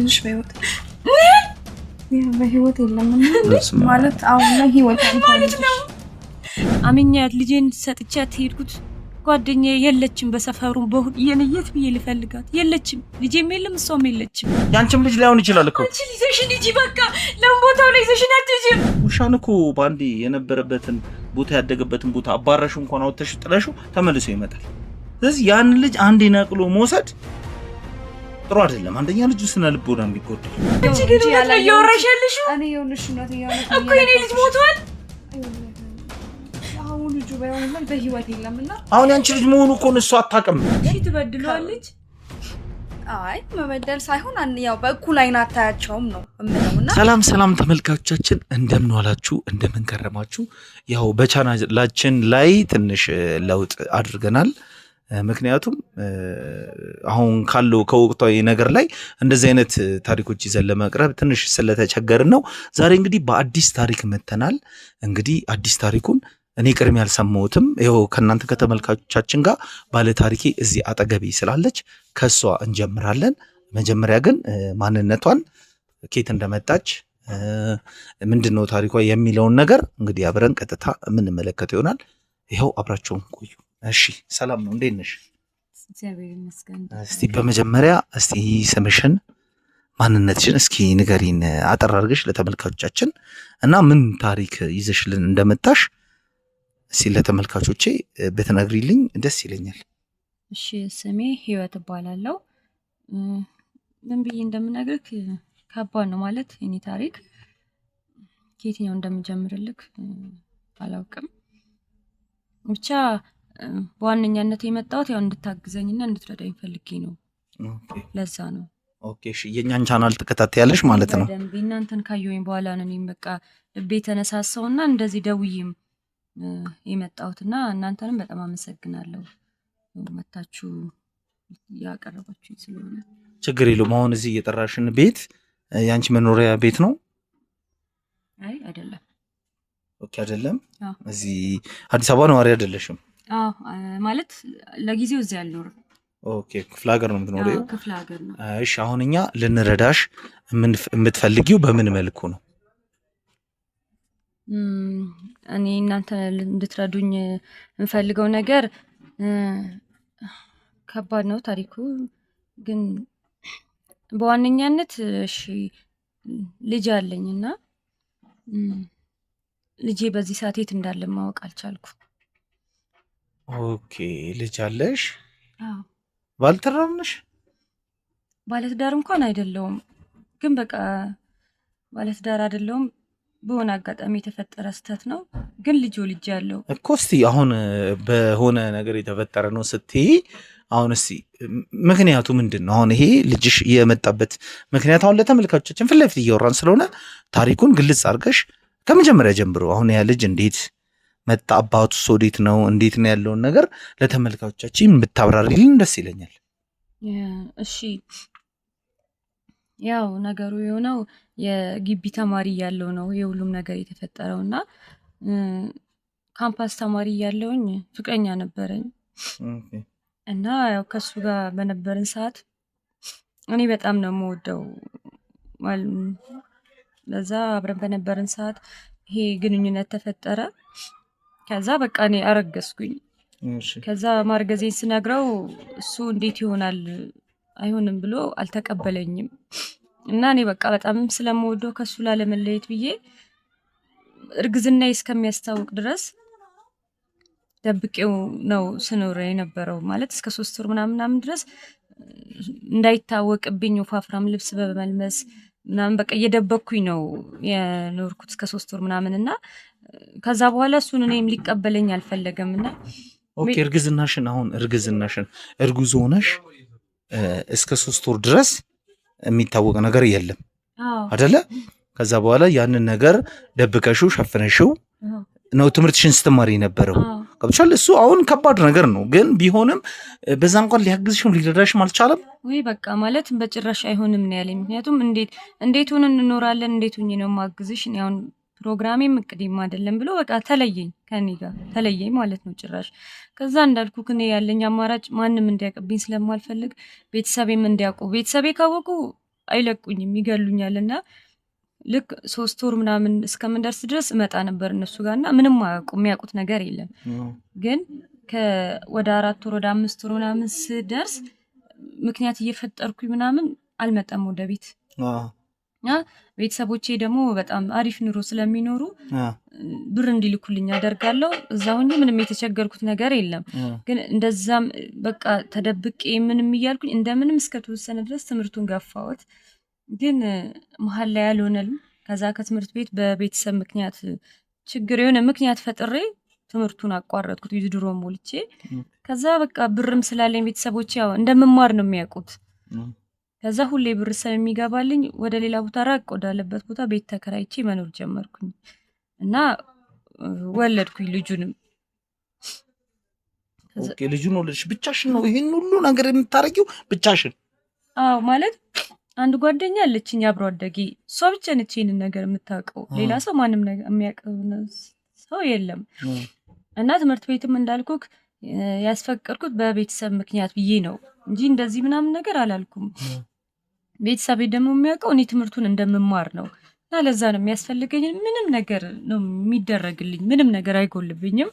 ልጅ በህይወት በህይወት የለም ማለት አሁን ላይ ህይወት ማለት ነው። አመኛት ልጄን ሰጥቻት ሄድኩት። ጓደኛዬ የለችም በሰፈሩም በሁሉ የነየት ብዬ ልፈልጋት የለችም። ልጄም የለም እሷም የለችም። ያንቺም ልጅ ላይሆን ይችላል እኮ አንቺ ልጅሽን ልጅ በቃ ለምቦታው ላይ ይዘሽን አትጂም። ውሻን እኮ ባንዴ የነበረበትን ቦታ ያደገበትን ቦታ አባራሹ እንኳን አውጥተሽ ጥለሽው ተመልሶ ይመጣል። ስለዚህ ያን ልጅ አንዴ ነቅሎ መውሰድ ጥሩ አይደለም። አንደኛ ልጅ ስነ ልቦና የሚጎዳው አንቺ ግን ያላየወራሽልሽ እኔ ይኸውልሽ ነው እኮ የኔ ልጅ ሞቷል። አሁን ልጁ ባይሆን በህይወት የለምና አሁን ያንቺ ልጅ መሆኑ እኮ እሷ አታውቅም። እሺ ትበድለዋለች። አይ መበደል ሳይሆን ያው በእኩል አይን አታያቸውም ነው እምለውና። ሰላም ተመልካቾቻችን እንደምን ዋላችሁ እንደምን ከረማችሁ። ያው በቻናላችን ላይ ትንሽ ለውጥ አድርገናል። ምክንያቱም አሁን ካለው ከወቅታዊ ነገር ላይ እንደዚህ አይነት ታሪኮች ይዘን ለማቅረብ ትንሽ ስለተቸገርን ነው። ዛሬ እንግዲህ በአዲስ ታሪክ መተናል። እንግዲህ አዲስ ታሪኩን እኔ ቅድም ያልሰማሁትም ይኸው ከእናንተ ከተመልካቾቻችን ጋር ባለ ታሪኬ እዚህ አጠገቤ ስላለች ከሷ እንጀምራለን። መጀመሪያ ግን ማንነቷን ከየት እንደመጣች ምንድነው ታሪኳ የሚለውን ነገር እንግዲህ አብረን ቀጥታ የምንመለከተው ይሆናል። ይኸው አብራችሁን ቆዩ። እሺ ሰላም ነው፣ እንዴት ነሽ? እግዚአብሔር ይመስገን። እስቲ በመጀመሪያ እስቲ ስምሽን ማንነትሽን እስኪ ንገሪን አጠር አድርገሽ ለተመልካቾቻችን እና ምን ታሪክ ይዘሽልን እንደመጣሽ እስቲ ለተመልካቾቼ ብትነግሪልኝ ደስ ይለኛል። እሺ ስሜ ህይወት እባላለሁ። ምን ብዬ እንደምነግርህ ከባድ ነው ማለት የኔ ታሪክ ከየትኛው እንደምጀምርልክ አላውቅም። ብቻ በዋነኛነት የመጣሁት ያው እንድታግዘኝና እንድትረዳኝ ፈልጌ ነው። ለዛ ነው። ኦኬ እሺ የኛን ቻናል ተከታታያለሽ ማለት ነው? በደንብ እናንተን ካየሁኝ በኋላ ነው እኔም በቃ ልቤ ተነሳሳውና እንደዚህ ደውዬም የመጣሁትና እናንተንም በጣም አመሰግናለሁ መታችሁ ያቀረባችሁኝ ስለሆነ። ችግር የለውም። አሁን እዚህ እየጠራሽን ቤት ያንቺ መኖሪያ ቤት ነው? አይ አይደለም። ኦኬ አይደለም። አዎ እዚህ አዲስ አበባ ነዋሪ አይደለሽም? አዎ ማለት ለጊዜው እዚህ አልኖርም። ኦኬ ክፍለ ሀገር ነው የምትኖሪው? ክፍለ ሀገር ነው። እሺ አሁን እኛ ልንረዳሽ የምትፈልጊው በምን መልኩ ነው? እኔ እናንተ እንድትረዱኝ እንፈልገው ነገር ከባድ ነው ታሪኩ ግን በዋነኛነት እሺ ልጅ አለኝና ልጄ በዚህ ሰዓት የት እንዳለ ማወቅ አልቻልኩ። ኦኬ ልጅ አለሽ? አዎ። ባልትዳር ነሽ? ባለትዳር እንኳን አይደለሁም ግን በቃ ባለትዳር አይደለሁም። በሆነ አጋጣሚ የተፈጠረ ስህተት ነው ግን ልጅ ያለው እኮ። እስቲ አሁን በሆነ ነገር የተፈጠረ ነው ስትይ አሁን እስቲ ምክንያቱ ምንድነው? አሁን ይሄ ልጅሽ የመጣበት ምክንያት አሁን ለተመልካቾቻችን ፊት ለፊት እያወራን ስለሆነ ታሪኩን ግልጽ አድርገሽ ከመጀመሪያ ጀምሮ አሁን ያ ልጅ እንዴት መጣ፣ አባቱስ ወዴት ነው፣ እንዴት ነው ያለውን ነገር ለተመልካቾቻችን ብታብራሪልን ደስ ይለኛል። እሺ ያው ነገሩ የሆነው የግቢ ተማሪ ያለው ነው የሁሉም ነገር የተፈጠረውና ካምፓስ ተማሪ ያለውኝ ፍቅረኛ ነበረኝ እና ያው ከሱ ጋር በነበረን ሰዓት እኔ በጣም ነው የምወደው ለዛ አብረን በነበረን ሰዓት ይሄ ግንኙነት ተፈጠረ። ከዛ በቃ እኔ አረገዝኩኝ። ከዛ ማርገዜን ስነግረው እሱ እንዴት ይሆናል አይሆንም ብሎ አልተቀበለኝም እና እኔ በቃ በጣም ስለምወደው ከሱ ላለመለየት ብዬ እርግዝናዬ እስከሚያስታውቅ ድረስ ደብቄው ነው ስኖር የነበረው ማለት እስከ 3 ወር ምናምን ድረስ እንዳይታወቅብኝ ወፋፍራም ልብስ በመልበስ ምናምን በቃ እየደበኩኝ ነው የኖርኩት እስከ 3 ወር ምናምንና ከዛ በኋላ እሱን እኔም ሊቀበለኝ አልፈለገምና ኦኬ እርግዝናሽን እርጉዝ ሆነሽ እስከ 3 ወር ድረስ የሚታወቅ ነገር የለም አይደለ? ከዛ በኋላ ያንን ነገር ደብቀሽው ሸፍነሽው ነው ትምህርትሽን ስትማሪ ነበረው። ገብቻል። እሱ አሁን ከባድ ነገር ነው ግን ቢሆንም በዛ እንኳን ሊያግዝሽም ሊረዳሽም አልቻለም ወይ? በቃ ማለት በጭራሽ አይሆንም ነው ያለኝ። ምክንያቱም እንዴት ሆነን እንኖራለን፣ እንዴት ሆኜ ነው ማግዝሽ? ያው ፕሮግራሜም እቅዴም አይደለም ብሎ በቃ ተለየኝ፣ ከኔ ጋር ተለየኝ ማለት ነው ጭራሽ። ከዛ እንዳልኩ ከኔ ያለኝ አማራጭ ማንም እንዲያቀብኝ ስለማልፈልግ ቤተሰቤም እንዲያውቁ፣ ቤተሰቤ ካወቁ አይለቁኝም ይገሉኛልና ልክ 3 ወር ምናምን እስከምንደርስ ድረስ እመጣ ነበር እነሱ ጋርና ምንም የሚያውቁት ነገር የለም። ግን ወደ 4 ወር ወደ 5 ወር ምናምን ስደርስ ምክንያት እየፈጠርኩኝ ምናምን አልመጣም ወደ ቤት። ቤተሰቦቼ ደግሞ በጣም አሪፍ ኑሮ ስለሚኖሩ ብር እንዲልኩልኝ አደርጋለሁ። እዛው ምንም የተቸገርኩት ነገር የለም። ግን እንደዛም በቃ ተደብቄ ምንም እያልኩኝ እንደምንም እስከተወሰነ ድረስ ትምህርቱን ገፋሁት። ግን መሀል ላይ ያልሆነልኝ ከዛ ከትምህርት ቤት በቤተሰብ ምክንያት ችግር የሆነ ምክንያት ፈጥሬ ትምህርቱን አቋረጥኩት ይድሮ ሞልቼ። ከዛ በቃ ብርም ስላለኝ ቤተሰቦቼ ያው እንደምማር ነው የሚያውቁት። ከዛ ሁሌ ብር ስለሚገባልኝ ወደ ሌላ ቦታ ራቅ ወዳለበት ቦታ ቤት ተከራይቼ መኖር ጀመርኩኝ እና ወለድኩኝ ልጁንም። ኦኬ ልጁን ወለድሽ? ብቻሽን ነው ይሄን ሁሉ ነገር የምታረጊው ብቻሽን? አዎ ማለት አንድ ጓደኛ አለችኝ አብሮ አደጌ፣ እሷ ብቻ ነች ይሄንን ነገር የምታውቀው። ሌላ ሰው ማንም ነገር የሚያውቀው ሰው የለም። እና ትምህርት ቤትም እንዳልኩክ ያስፈቀድኩት በቤተሰብ ምክንያት ብዬ ነው እንጂ እንደዚህ ምናምን ነገር አላልኩም። ቤተሰቤ ደግሞ የሚያውቀው እኔ ትምህርቱን እንደምማር ነው እና ለዛ ነው የሚያስፈልገኝ ምንም ነገር ነው የሚደረግልኝ፣ ምንም ነገር አይጎልብኝም።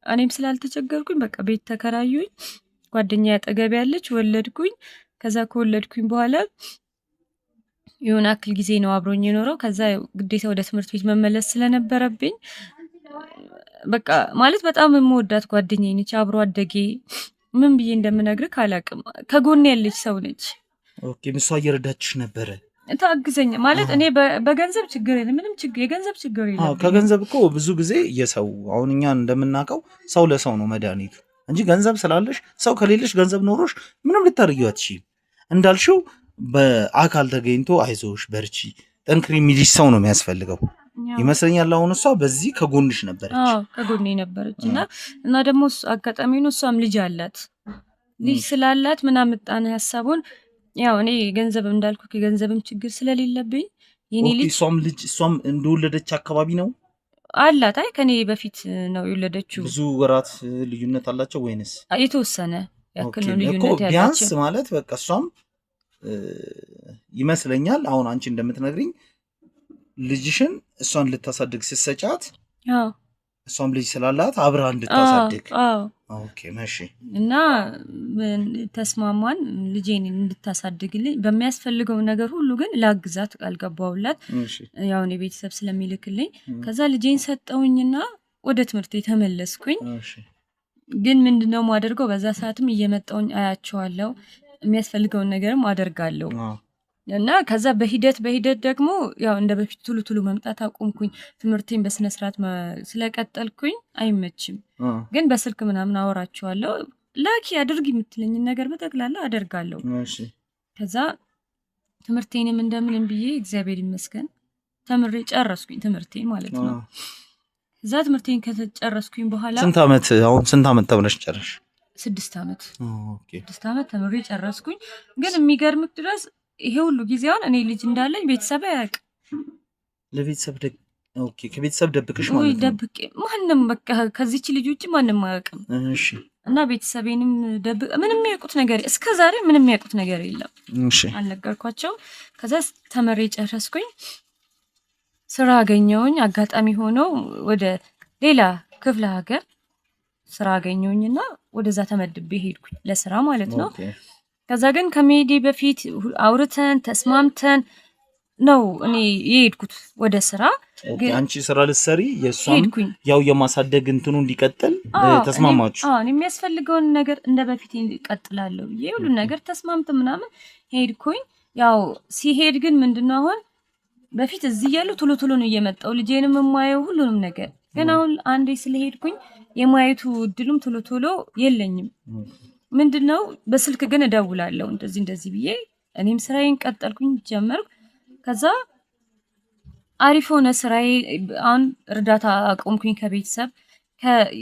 እኔም ስላልተቸገርኩኝ በቃ ቤት ተከራዩኝ። ጓደኛዬ አጠገብ ያለች ወለድኩኝ። ከዛ ከወለድኩኝ በኋላ የሆነ አክል ጊዜ ነው አብሮኝ የኖረው። ከዛ ግዴታ ወደ ትምህርት ቤት መመለስ ስለነበረብኝ በቃ ማለት በጣም የምወዳት ጓደኛዬ ነች፣ አብሮ አደጌ። ምን ብዬ እንደምነግርህ አላውቅም። ከጎኔ ያለች ሰው ነች። ኦኬ ምሷ እየረዳችሽ ነበረ? ታግዘኝ ማለት እኔ በገንዘብ ችግር የለም፣ ምንም ችግር የገንዘብ ችግር የለም። ከገንዘብ እኮ ብዙ ጊዜ የሰው አሁን እኛ እንደምናውቀው ሰው ለሰው ነው መድኃኒቱ እንጂ ገንዘብ ስላለሽ ሰው ከሌለሽ ገንዘብ ኖሮሽ ምንም ልታደርጊው አትችይም። እንዳልሽው በአካል ተገኝቶ አይዞሽ በርቺ ጠንክሪ የሚልሽ ሰው ነው የሚያስፈልገው ይመስለኛል። አሁን እሷ በዚህ ከጎንሽ ነበረች? አዎ ከጎኔ ነበረች። እና ደግሞ አጋጣሚ ነው እሷም ልጅ አላት። ልጅ ስላላት ምን አመጣነ ሐሳቡን ያው እኔ ገንዘብ እንዳልኩ ከገንዘብም ችግር ስለሌለብኝ የኔ ልጅ እሷም እንደወለደች አካባቢ ነው አላት። አይ ከኔ በፊት ነው የወለደችው። ብዙ ወራት ልዩነት አላቸው ወይንስ? የተወሰነ ያክል ነው ልዩነት ያላቸው። ቢያንስ ማለት በቃ እሷም ይመስለኛል አሁን አንቺ እንደምትነግሪኝ ልጅሽን እሷን ልታሳድግ ስትሰጫት እሷም ልጅ ስላላት አብራ እንድታሳድግ። ኦኬ ማሺ። እና ተስማማን ልጄን እንድታሳድግልኝ በሚያስፈልገው ነገር ሁሉ ግን ላግዛት ቃል ገባሁላት። ያው እኔ ቤተሰብ ስለሚልክልኝ ከዛ ልጄን ሰጠውኝና ወደ ትምህርት ተመለስኩኝ። ግን ምንድነው ማደርገው በዛ ሰዓትም እየመጣውኝ አያቸዋለሁ፣ የሚያስፈልገውን ነገርም አደርጋለሁ። እና ከዛ በሂደት ደግሞ ያው እንደ በፊት ቱሉ መምጣት አቆምኩኝ። ትምህርቴን በስነ ስርዓት ስለቀጠልኩኝ አይመችም። ግን በስልክ ምናምን አወራቸዋለሁ። ላኪ አድርግ የምትለኝን ነገር በጠቅላላ አደርጋለሁ። ከዛ ትምህርቴንም እንደምንም ብዬ እግዚአብሔር ይመስገን ተምሬ ጨረስኩኝ፣ ትምህርቴን ማለት ነው። ከዛ ትምህርቴን ከተጨረስኩኝ በኋላ ስንት ዓመት ተምረሽ ጨረሽ? 6 ዓመት። ኦኬ 6 ዓመት ተምሬ ጨረስኩኝ። ግን የሚገርምክ ድረስ ይሄ ሁሉ ጊዜውን እኔ ልጅ እንዳለኝ ቤተሰብ አያውቅም። ለቤተሰብ ከቤተሰብ ደብቅሽ ማለት ነው? ደብቄ ማንም በቃ ከዚህች ልጅ ውጪ ማንም አያውቅም። እሺ። እና ቤተሰቤንም ደብቅ ምንም የሚያውቁት ነገር እስከዛሬ ምንም የሚያውቁት ነገር የለም። እሺ። አልነገርኳቸው። ከዛ ተምሬ ጨረስኩኝ። ስራ አገኘሁኝ። አጋጣሚ ሆኖ ወደ ሌላ ክፍለ ሀገር ስራ አገኘሁኝና ወደዛ ተመድቤ ሄድኩኝ ለስራ ማለት ነው። ከዛ ግን ከመሄዴ በፊት አውርተን ተስማምተን ነው እኔ የሄድኩት ወደ ስራ። ግን አንቺ ስራ ልትሰሪ የሷም ያው የማሳደግ እንትኑ እንዲቀጥል ተስማማችሁ? አዎ እኔ የሚያስፈልገውን ነገር እንደ በፊት እንቀጥላለሁ ይሁሉ ነገር ተስማምተን ምናምን ሄድኩኝ። ያው ሲሄድ ግን ምንድነው አሁን በፊት እዚህ ያለው ቶሎ ነው እየመጣው ልጄንም የማየው ሁሉንም ነገር። ግን አሁን አንዴ ስለሄድኩኝ የማየቱ እድሉም ቶሎ የለኝም። ምንድነው በስልክ ግን እደውላለሁ እንደዚህ ብዬ እኔም ስራዬን ቀጠልኩኝ ጀመርኩ። ከዛ አሪፍ ሆነ ስራዬ። አሁን እርዳታ አቆምኩኝ ከቤተሰብ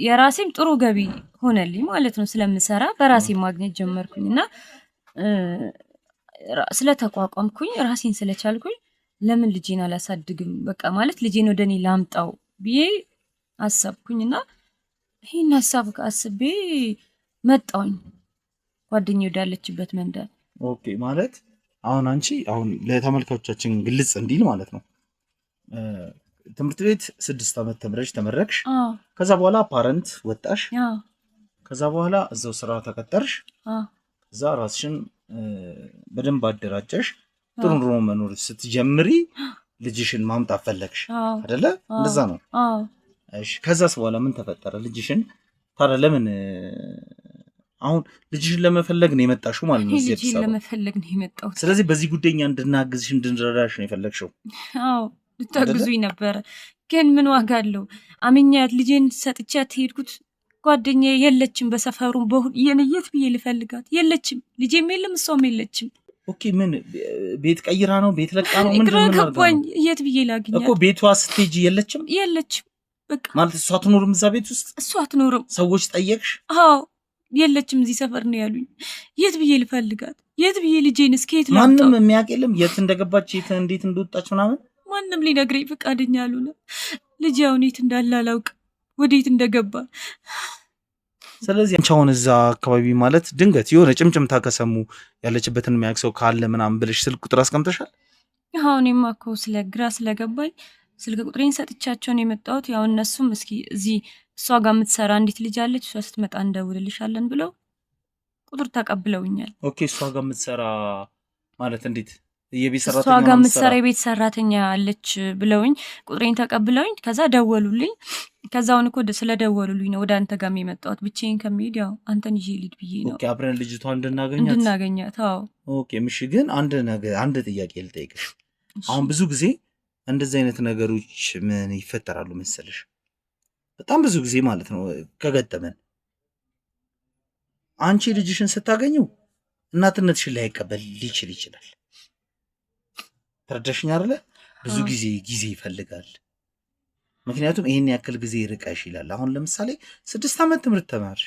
የራሴም ጥሩ ገቢ ሆነልኝ ማለት ነው። ስለምሰራ በራሴ ማግኘት ጀመርኩኝና ስለተቋቋምኩኝ ራሴን ስለቻልኩኝ ለምን ልጄን አላሳድግም በቃ ማለት ልጄን ወደኔ ላምጣው ብዬ አሰብኩኝና ይሄን ሐሳብ አስቤ መጣሁኝ ጓደኛዬ ወዳለችበት መንደር። ኦኬ ማለት አሁን አንቺ አሁን ለተመልካቾቻችን ግልጽ እንዲል ማለት ነው ትምህርት ቤት 6 ዓመት ተምረሽ ተመረቅሽ። ከዛ በኋላ ፓረንት ወጣሽ። ከዛ በኋላ እዛው ስራ ተቀጠርሽ። ከዛ ራስሽን በደንብ አደራጀሽ። ጥሩ ኑሮ መኖር ስትጀምሪ ልጅሽን ማምጣት ፈለግሽ አይደለ? እንደዛ ነው። እሺ ከዛስ በኋላ ምን ተፈጠረ? ልጅሽን ታዲያ ለምን አሁን ልጅሽን ለመፈለግ ነው የመጣሽው ማለት ነው? ልጅሽን ለመፈለግ ነው የመጣሁት። ስለዚህ በዚህ ጉዳይኛ እንድናግዝሽ እንድንረዳሽ ነው የፈለግሽው? አዎ ልታግዙኝ ነበረ፣ ግን ምን ዋጋ አለው? አምኛት ልጄን ሰጥቻት ሄድኩት። ጓደኛዬ የለችም፣ በሰፈሩም የት ብዬ ልፈልጋት? የለችም፣ ልጄም የለም፣ እሷም የለችም። ኦኬ ምን ቤት ቀይራ ነው? ቤት ለቃ ነው? ምንድን ነው ገባኝ። የት ብዬ ላግኛት እኮ? ቤቷ ስትሄጂ የለችም? የለችም። በቃ ማለት እሷ አትኖርም እዛ ቤት ውስጥ? እሷ አትኖርም። ሰዎች ጠየቅሽ? አዎ የለችም፣ እዚህ ሰፈር ነው ያሉኝ። የት ብዬ ልፈልጋት? የት ብዬ ልጄን እስከ የት ላምጣው? ማንም የሚያውቅ የለም የት እንደገባች የት እንዴት እንደወጣች ምናምን? ማንም ሊነግረኝ ፈቃደኛ አልሆነ። ልጄ አሁን የት እንዳለ አላውቅም፣ ወዴት እንደገባ። ስለዚህ አንቺ አሁን እዛ አካባቢ ማለት ድንገት የሆነ ጭምጭምታ ከሰሙ ያለችበትን የሚያውቅ ሰው ካለ ምናምን ብለሽ ስልክ ቁጥር አስቀምጠሻል? አሁን እኔማ እኮ ግራ ስለገባኝ ስልክ ቁጥሬን ሰጥቻቸውን የመጣሁት። ያው እነሱም እስኪ እዚህ እሷ ጋር የምትሰራ አንዲት ልጅ አለች፣ እሷ ስትመጣ እንደውልልሻለን ብለው ቁጥር ተቀብለውኛል። ኦኬ እሷ ጋር የምትሰራ ማለት እንዴት? የቤት ሰራተኛ እሷ ጋር የምትሰራ የቤት ሰራተኛ አለች ብለውኝ ቁጥሬን ተቀብለውኝ ከዛ ደወሉልኝ። ከዛውን እኮ ስለደወሉልኝ ነው ወደ አንተ ጋር የመጣሁት። ብቻዬን ከመሄድ ያው አንተን ይዤ ልሂድ ብዬ ነው። ኦኬ አብረን ልጅቷን እንድናገኛት። አዎ ኦኬ ምሽ ግን አንድ ጥያቄ ልጠይቅሽ። አሁን ብዙ ጊዜ እንደዚህ አይነት ነገሮች ምን ይፈጠራሉ መሰለሽ? በጣም ብዙ ጊዜ ማለት ነው ከገጠመን አንቺ ልጅሽን ስታገኘው እናትነትሽን ላይቀበል ሊችል ይችላል። ተረዳሽኝ አይደለ? ብዙ ጊዜ ይፈልጋል። ምክንያቱም ይሄን ያክል ጊዜ ርቀሽ ይላል። አሁን ለምሳሌ 6 ዓመት ትምህርት ተማርሽ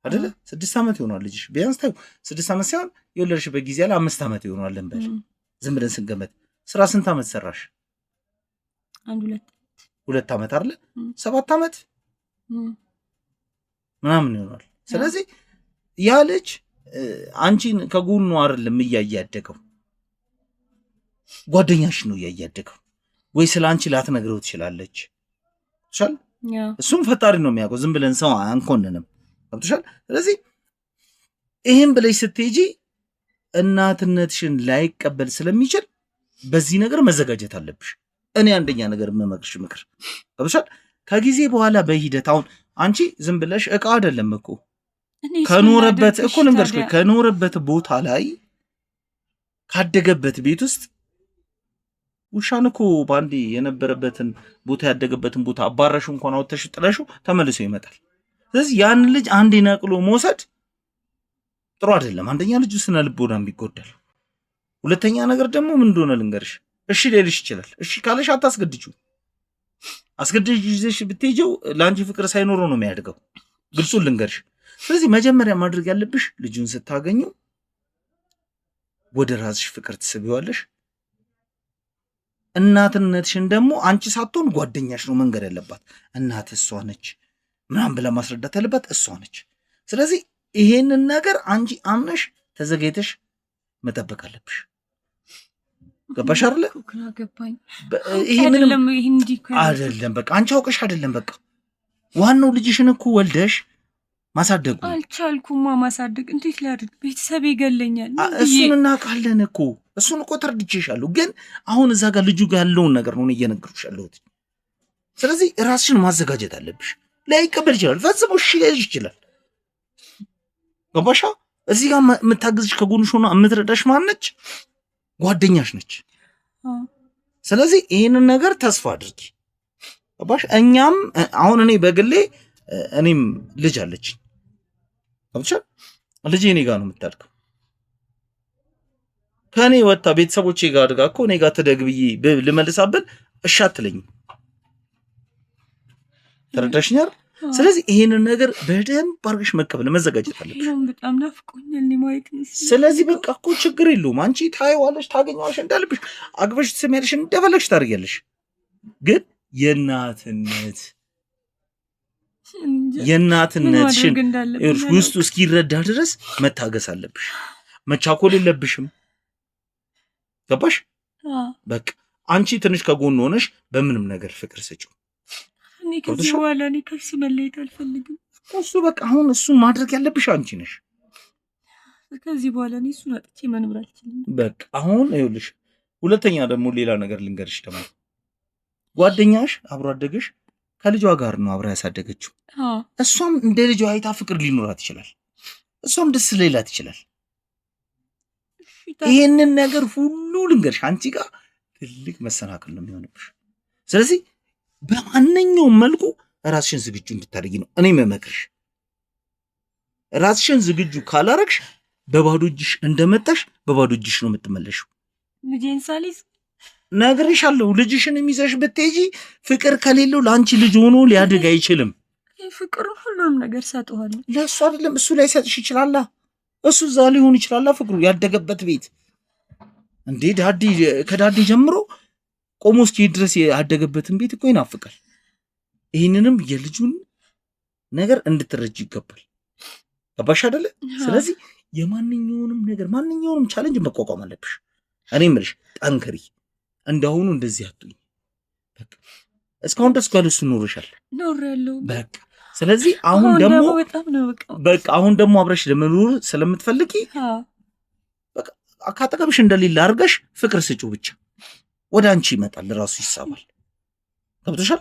አይደለ? 6 ዓመት ይሆናል ልጅሽ ቢያንስ ታዩ 6 ዓመት ሳይሆን የወለድሽበት ጊዜ ያለ 5 ዓመት ይሆናል እንበል። ዝም ብለን ስንገመት ስራ ስንት ዓመት ሰራሽ? 2 ዓመት አይደለ? 7 ዓመት ምናምን ይሆናል። ስለዚህ ያ ልጅ አንቺን ከጎኑ አይደለም እያያደገው ጓደኛሽ ነው እያያደገው። ወይ ስለ አንቺ ላትነግረው ትችላለች ቻል እሱም ፈጣሪ ነው የሚያውቀው። ዝም ብለን ሰው አንኮንንም ገብቶሻል። ስለዚህ ይሄን ብለሽ ስትሄጂ እናትነትሽን ላይቀበል ስለሚችል በዚህ ነገር መዘጋጀት አለብሽ። እኔ አንደኛ ነገር የምመክርሽ ምክር ገብቶሻል። ከጊዜ በኋላ በሂደት አሁን አንቺ ዝም ብለሽ እቃ አይደለም እኮ ከኖረበት እኮ ልንገርሽ ከኖረበት ቦታ ላይ ካደገበት ቤት ውስጥ ውሻን እኮ ባንዴ የነበረበትን ቦታ ያደገበትን ቦታ አባረሹ እንኳን አውጥተሽ ጥለሹ ተመልሶ ይመጣል። ስለዚህ ያን ልጅ አንዴ ነቅሎ መውሰድ ጥሩ አይደለም። አንደኛ ልጁ ስነ ልቦናም ይጎዳል። ሁለተኛ ነገር ደግሞ ምን እንደሆነ ልንገርሽ፣ እሺ ሊልሽ ይችላል። እሺ ካለሽ አታስገድጂው። አስገድጂሽ ብትሄጂው ለአንቺ ፍቅር ሳይኖረው ነው የሚያድገው። ግልጹን ልንገርሽ። ስለዚህ መጀመሪያ ማድረግ ያለብሽ ልጁን ስታገኙ ወደ ራስሽ ፍቅር ትስቢዋለሽ። እናትነትሽን ደግሞ አንቺ ሳትሆን ጓደኛሽ ነው መንገር ያለባት። እናት እሷ ነች ምናምን ብላ ማስረዳት ያለባት እሷ ነች። ስለዚህ ይሄንን ነገር አንቺ አምነሽ ተዘጋጅተሽ መጠበቅ አለብሽ። ገባሽ አይደለ? ይሄ ምንም አይደለም። በቃ አንቺ አውቀሽ አይደለም። በቃ ዋናው ልጅሽን እኮ ወልደሽ ማሳደጉ። አልቻልኩማ ማሳደግ። እንዴት ላድርግ? ቤተሰብ ይገለኛል። እሱን እናውቃለን እኮ እሱን እኮ ተረድቼሻለሁ። ግን አሁን እዛ ጋር ልጁ ጋር ያለውን ነገር ነው እየነገርኩሽ ያለሁት። ስለዚህ ራስሽን ማዘጋጀት አለብሽ። ላይቀበል ይችላል፣ ፈጽሞ እሺ ሊልሽ ይችላል። ገባሻ? እዚህ ጋር የምታግዝሽ ከጎንሽ ሆና የምትረዳሽ ማነች? ጓደኛሽ ነች። ስለዚህ ይህንን ነገር ተስፋ አድርጊ። ገባሽ? እኛም አሁን እኔ በግሌ እኔም ልጅ አለችኝ። ገባሽ? ልጄ እኔ ጋር ነው የምታድገው። ከኔ ወጣ ቤተሰቦቼ ጋር አድጋ እኮ እኔ ጋር ትደግ ብዬ ልመልሳብል እሺ አትለኝም። ተረዳሽኛል? ስለዚህ ይሄንን ነገር በደንብ አድርገሽ መቀበል መዘጋጀት አለብሽ። በጣም ናፍቆኛል ማየት ነው። ስለዚህ በቃ እኮ ችግር የለውም። አንቺ ታይዋለሽ፣ ታገኘዋለሽ፣ እንዳልብሽ አግበሽ ትሰሚያለሽ፣ እንደፈለግሽ ታደርጊያለሽ። ግን የእናትነትሽን ውስጡ እስኪረዳ ድረስ መታገስ አለብሽ። መቻኮል የለብሽም። ገባሽ? በቃ አንቺ ትንሽ ከጎን ሆነሽ በምንም ነገር ፍቅር ስጪው። እኔ ከዚህ በኋላ እኔ ከሱ መለየት አልፈልግም። እሱ በቃ አሁን እሱን ማድረግ ያለብሽ አንቺ ነሽ። ከዚህ በኋላ እኔ እሱን አጥቼ መኖር አልችልም። በቃ አሁን ይኸውልሽ፣ ሁለተኛ ደግሞ ሌላ ነገር ልንገርሽ። ደግሞ ጓደኛሽ አብሮ አደገሽ ከልጇ ጋር ነው አብራ ያሳደገችው። እሷም እንደ ልጇ አይታ ፍቅር ሊኖራት ይችላል። እሷም ደስ ሊላት ይችላል። ይሄንን ነገር ሁሉ ልንገርሽ፣ አንቺ ጋር ትልቅ መሰናክል ነው የሚሆንብሽ። ስለዚህ በማንኛውም መልኩ ራስሽን ዝግጁ እንድታደርጊ ነው እኔ መመክርሽ። ራስሽን ዝግጁ ካላረግሽ በባዶ እጅሽ እንደመጣሽ በባዶ እጅሽ ነው የምትመለሽው። ልጄን ሳሊስ ነግሬሻለሁ። ልጅሽን የሚይዘሽ ብትሄጂ ፍቅር ከሌለው ለአንቺ ልጅ ሆኖ ሊያድግ አይችልም። ፍቅር ሁሉም ነገር ሰጥቷለሁ። ለእሱ አይደለም እሱ ላይ ሰጥሽ ይችላል። እሱ እዛ ሊሆን ይችላል ፍቅሩ ያደገበት ቤት እንዴ ከዳዲ ጀምሮ ቆሞ እስኪ ድረስ ያደገበትን ቤት እኮ ይናፍቃል። ይህንንም የልጁን ነገር እንድትረጅ ይገባል። ገባሽ አይደለ? ስለዚህ የማንኛውንም ነገር ማንኛውንም ቻሌንጅ መቋቋም አለብሽ። እኔ የምልሽ ጠንክሪ፣ እንዳሁኑ እንደዚህ አትሁኝ። በቃ እስካሁን ደስ ካለሽ ኖርሻል። ኖርያለሁ በቃ ስለዚህ አሁን ደግሞ በቃ አሁን ደግሞ አብረሽ ለመኖር ስለምትፈልጊ በቃ አካጠገብሽ እንደሌለ አድርገሽ ፍቅር ስጪው ብቻ። ወደ አንቺ ይመጣል፣ ራሱ ይሳባል። ገብቶሻል?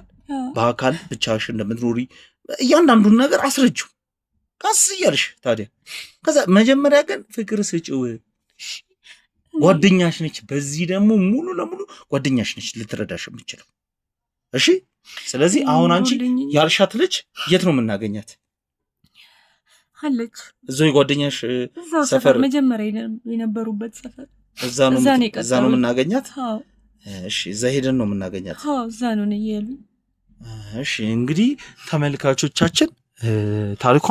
በአካል ብቻሽ እንደምትኖሪ እያንዳንዱን ነገር አስረጅው ቀስ እያልሽ ታዲያ። ከዛ መጀመሪያ ግን ፍቅር ስጪው። ጓደኛሽ ነች፣ በዚህ ደግሞ ሙሉ ለሙሉ ጓደኛሽ ነች ልትረዳሽ የምትችለው። እሺ ስለዚህ አሁን አንቺ ያልሻት ልጅ የት ነው የምናገኛት? አለች እዛው የጓደኛሽ ሰፈር መጀመሪያ የነበሩበት ሰፈር እዛ ነው የምናገኛት? እሺ እዛ ሄደን ነው የምናገኛት? እዛ ነው ይያሉ። እሺ እንግዲህ ተመልካቾቻችን ታሪኳ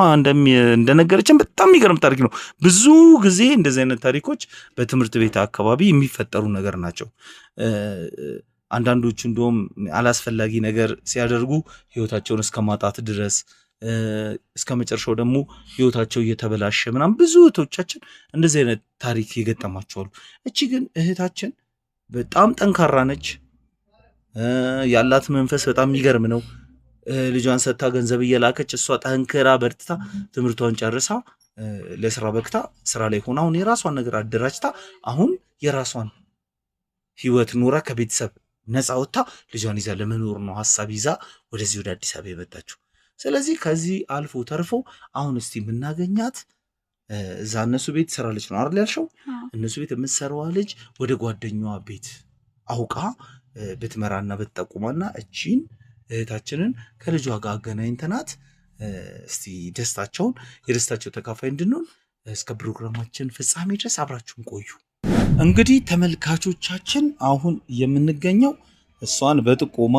እንደነገረችን በጣም የሚገርም ታሪክ ነው። ብዙ ጊዜ እንደዚህ አይነት ታሪኮች በትምህርት ቤት አካባቢ የሚፈጠሩ ነገር ናቸው። አንዳንዶቹ እንደውም አላስፈላጊ ነገር ሲያደርጉ ህይወታቸውን እስከ ማጣት ድረስ እስከ መጨረሻው ደግሞ ህይወታቸው እየተበላሸ ምናምን ብዙ እህቶቻችን እንደዚህ አይነት ታሪክ የገጠማቸዋሉ። እቺ ግን እህታችን በጣም ጠንካራ ነች። ያላት መንፈስ በጣም የሚገርም ነው። ልጇን ሰጥታ ገንዘብ እየላከች እሷ ጠንክራ በርትታ ትምህርቷን ጨርሳ ለስራ በቅታ ስራ ላይ ሆና አሁን የራሷን ነገር አደራጅታ አሁን የራሷን ህይወት ኖራ ከቤተሰብ ነፃ ወጥታ ልጇን ይዛ ለመኖር ነው ሐሳብ ይዛ ወደዚህ ወደ አዲስ አበባ የመጣችው። ስለዚህ ከዚህ አልፎ ተርፎ አሁን እስቲ የምናገኛት እዛ እነሱ ቤት ትሰራለች ነው አይደል ያልሽው? እነሱ ቤት የምትሰራዋ ልጅ ወደ ጓደኛዋ ቤት አውቃ ብትመራና ብትጠቁማና እቺን እህታችንን ከልጇ ጋር አገናኝተናት እስቲ የደስታቸው ተካፋይ እንድንሆን እስከ ፕሮግራማችን ፍጻሜ ድረስ አብራችሁን ቆዩ። እንግዲህ ተመልካቾቻችን አሁን የምንገኘው እሷን በጥቆማ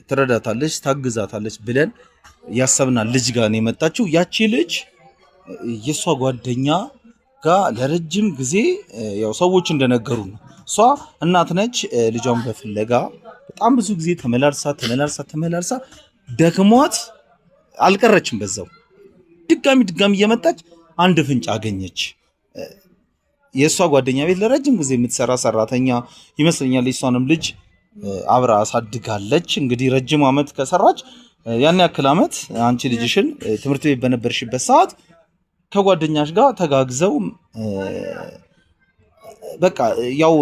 ትረዳታለች ታግዛታለች ብለን ያሰብናል ልጅ ጋር ነው የመጣችው። ያቺ ልጅ የሷ ጓደኛ ጋር ለረጅም ጊዜ ያው ሰዎች እንደነገሩ ነው እሷ እናት ነች። ልጇን በፍለጋ በጣም ብዙ ጊዜ ተመላልሳ ደክሟት አልቀረችም። በዛው ድጋሚ እየመጣች አንድ ፍንጭ አገኘች። የሷ ጓደኛ ቤት ለረጅም ጊዜ የምትሰራ ሰራተኛ ይመስለኛል። የሷንም ልጅ አብራ አሳድጋለች። እንግዲህ ረጅም ዓመት ከሰራች ያን ያክል ዓመት አንቺ ልጅሽን ትምህርት ቤት በነበርሽበት ሰዓት ከጓደኛሽ ጋር ተጋግዘው በቃ ያው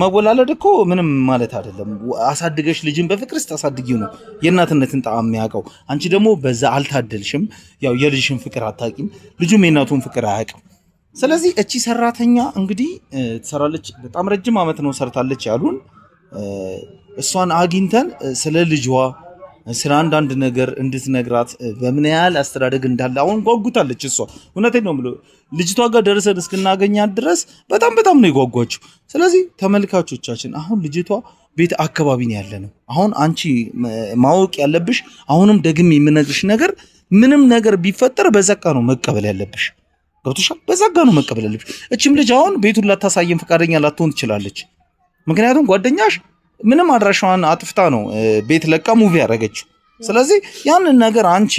መወላለድ እኮ ምንም ማለት አይደለም። አሳድገሽ ልጅን በፍቅር ስታሳድጊው ነው የእናትነትን ጣዕም የሚያውቀው። አንቺ ደግሞ በዛ አልታደልሽም። ያው የልጅሽን ፍቅር አታውቂም፣ ልጁም የእናቱን ፍቅር አያውቅም። ስለዚህ እቺ ሰራተኛ እንግዲህ ትሰራለች። በጣም ረጅም ዓመት ነው ሰርታለች ያሉን። እሷን አግኝተን ስለ ልጇ ስለ አንዳንድ ነገር እንድትነግራት በምን ያህል አስተዳደግ እንዳለ አሁን ጓጉታለች። እሷ እውነቴን ነው የምለው ልጅቷ ጋር ደርሰን እስክናገኛት ድረስ በጣም ነው የጓጓችው። ስለዚህ ተመልካቾቻችን አሁን ልጅቷ ቤት አካባቢ ነው ያለነው። አሁን አንቺ ማወቅ ያለብሽ አሁንም ደግሜ የምነግርሽ ነገር ምንም ነገር ቢፈጠር በዘቃ ነው መቀበል ያለብሽ። ገብቶሻል? በዘጋ ነው መቀበል ያለብሽ። እቺም ልጅ አሁን ቤቱን ላታሳየን ፈቃደኛ ላትሆን ትችላለች። ምክንያቱም ጓደኛሽ ምንም አድራሻዋን አጥፍታ ነው ቤት ለቃ ሙቪ ያደረገችው። ስለዚህ ያንን ነገር አንቺ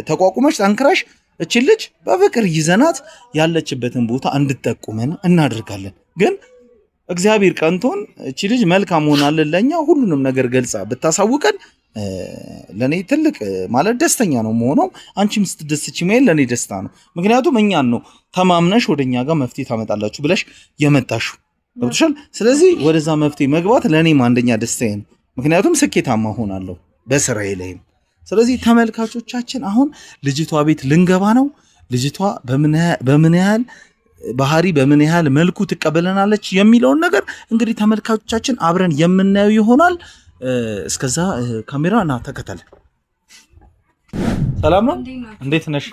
ተቋቁመሽ ጠንክረሽ እቺን ልጅ በፍቅር ይዘናት ያለችበትን ቦታ እንድትጠቁመን እናደርጋለን። ግን እግዚአብሔር ቀንቶን እቺ ልጅ መልካም ሆናለን ለኛ ሁሉንም ነገር ገልጻ ብታሳውቀን ለኔ ትልቅ ማለት ደስተኛ ነው መሆነው። አንቺም ስትደስቺ ማይል ለኔ ደስታ ነው። ምክንያቱም እኛን ነው ተማምነሽ ወደኛ ጋር መፍትሄ ታመጣላችሁ ብለሽ የመጣሽው ገብቶሻል። ስለዚህ ወደዛ መፍትሄ መግባት ለኔም አንደኛ ደስታዬ ነው። ምክንያቱም ስኬታማ ሆናለሁ በስራዬ ላይም። ስለዚህ ተመልካቾቻችን አሁን ልጅቷ ቤት ልንገባ ነው። ልጅቷ በምን ያህል ባህሪ በምን ያህል መልኩ ትቀበለናለች የሚለውን ነገር እንግዲህ ተመልካቾቻችን አብረን የምናየው ይሆናል። እስከዛ ካሜራ ና ተከተለ። ሰላም ነው? እንዴት ነሽ?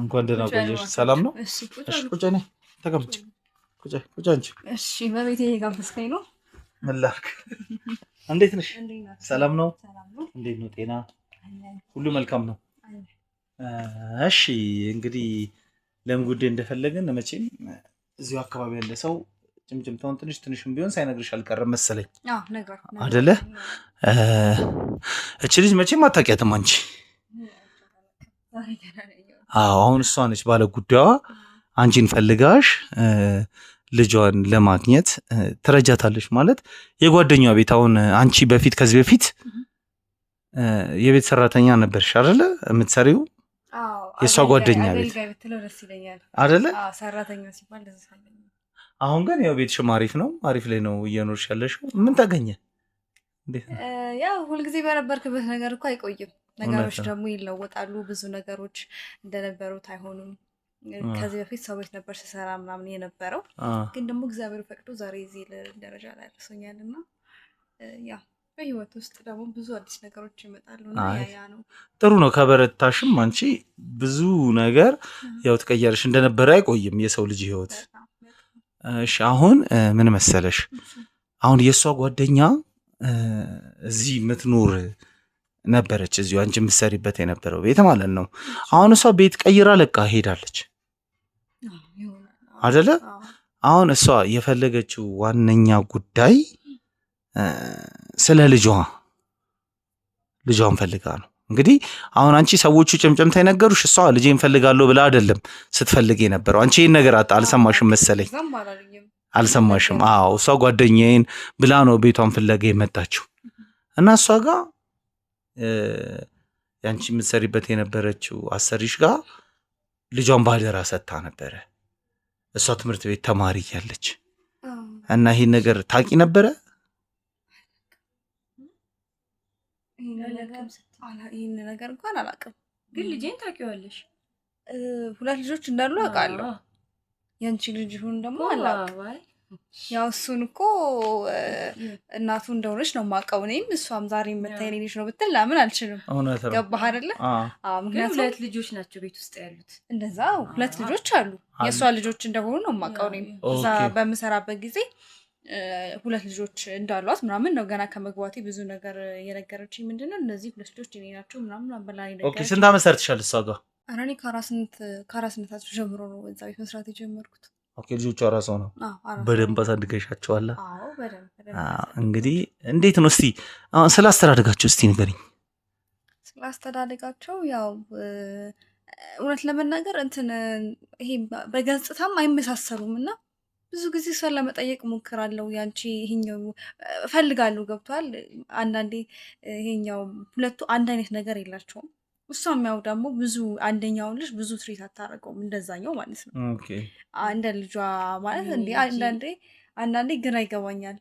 እንኳን ደህና ቆየሽ። ሰላም ነው? እሺ ቁጭ ነኝ። ተቀመጭ። ቁጭ አንቺ። እሺ በቤቴ ጋብዝከኝ ነው። ምን ላድርግ? እንዴት ነሽ? ሰላም ነው? እንዴት ነው ጤና? ሁሉ መልካም ነው? እሺ እንግዲህ ለምን ጉዳይ እንደፈለገን መቼም እዚሁ አካባቢ ያለ ሰው ጭምጭምታውን ትንሽም ቢሆን ሳይነግርሽ አልቀረም መሰለኝ አይደለ? እቺ ልጅ መቼም አታውቂያትም አንቺ። አሁን እሷ ነች ባለ ጉዳዩዋ። አንቺን ፈልጋሽ ልጇን ለማግኘት ትረጃታለሽ ማለት የጓደኛዋ ቤት። አሁን አንቺ ከዚህ በፊት የቤት ሰራተኛ ነበርሽ አይደለ? የምትሰሪው የሷ ጓደኛ ቤት አይደለ? ሰራተኛ ሲባል ደስ ይላል። አሁን ግን ያው ቤትሽ አሪፍ ነው፣ አሪፍ ላይ ነው እየኖርሽ ያለሽው። ምን ታገኘ? ያው ሁልጊዜ በነበርክበት ነገር እኮ አይቆይም። ነገሮች ደግሞ ይለወጣሉ። ብዙ ነገሮች እንደነበሩት አይሆኑም። ከዚህ በፊት ሰዎች ነበር ሲሰራ ምናምን የነበረው፣ ግን ደግሞ እግዚአብሔር ፈቅዶ ዛሬ እዚህ ደረጃ ላይ አድርሶኛልና ያ በህይወት ውስጥ ደግሞ ብዙ አዲስ ነገሮች ይመጣሉና ያ ነው ጥሩ ነው። ከበረታሽም አንቺ ብዙ ነገር ያው ተቀየርሽ። እንደነበረ አይቆይም የሰው ልጅ ህይወት። እሺ አሁን ምን መሰለሽ፣ አሁን የሷ ጓደኛ እዚህ ምትኖር ነበረች፣ እዚሁ አንቺ የምትሰሪበት የነበረው ቤት ማለት ነው። አሁን እሷ ቤት ቀይራ ለቃ ሄዳለች አይደለ? አሁን እሷ የፈለገችው ዋነኛ ጉዳይ ስለ ልጇን ፈልጋ ነው። እንግዲህ አሁን አንቺ ሰዎቹ ጭምጭምታ የነገሩሽ እሷ ልጄን ፈልጋለሁ ብላ አይደለም ስትፈልግ የነበረው። አንቺ ይሄን ነገር አልሰማሽም መሰለኝ። አልሰማሽም? አዎ እሷ ጓደኛዬን ብላ ነው ቤቷን ፍለጋ የመጣችው እና እሷ ጋር ያንቺ የምትሰሪበት የነበረችው አሰሪሽ ጋር ልጇን ባደራ ሰጥታ ነበረ። እሷ ትምህርት ቤት ተማሪ እያለች እና ይሄን ነገር ታቂ ነበረ። ይሄን ነገር እንኳን አላውቅም፣ ግን ልጄን ታውቂዋለሽ? ሁለት ልጆች እንዳሉ አውቃለሁ። ያንቺ ልጅ ይሁን ደግሞ አላውቅም። ያው እሱን እኮ እናቱ እንደሆነች ነው የማውቀው እኔም እሷም። ዛሬ የምታይ ልጅ ነው ብትል ላምን አልችልም። ገባህ አይደለ? ምክንያቱም ሁለት ልጆች ናቸው ቤት ውስጥ ያሉት። እንደዛ ሁለት ልጆች አሉ። የእሷ ልጆች እንደሆኑ ነው የማውቀው እኔም። እዛ በምሰራበት ጊዜ ሁለት ልጆች እንዳሏት ምናምን ነው ገና ከመግባቴ ብዙ ነገር የነገረችኝ። ምንድነው እነዚህ ሁለት ልጆች እኔ ናቸው ምናምን አበላኝ ነገር። ኦኬ ስንት ዓመት ሰርተሻል እሷ ጋር? ኧረ እኔ ከአራስነታቸው ጀምሮ ነው እዛ ቤት መስራት የጀመርኩት። ኦኬ ልጆቹ አራስ ነው? በደንብ አሳድገሻቸዋል? አዎ በደንብ። እንግዲህ እንዴት ነው እስቲ ስለ አስተዳደጋቸው እስቲ ንገሪኝ። ስለ አስተዳደጋቸው ያው እውነት ለመናገር ይሄ በገጽታም አይመሳሰሉም እና ብዙ ጊዜ እሷን ለመጠየቅ ሞክራለሁ። ያንቺ ይሄኛው እፈልጋለሁ ገብቷል። አንዳንዴ ይሄኛው ሁለቱ አንድ አይነት ነገር የላቸውም። እሷም ያው ደግሞ ብዙ አንደኛውን ልጅ ብዙ ትሪት አታደርገውም እንደዛኛው ማለት ነው። እንደ ልጇ ማለት አንዳንዴ ግራ ይገባኛል።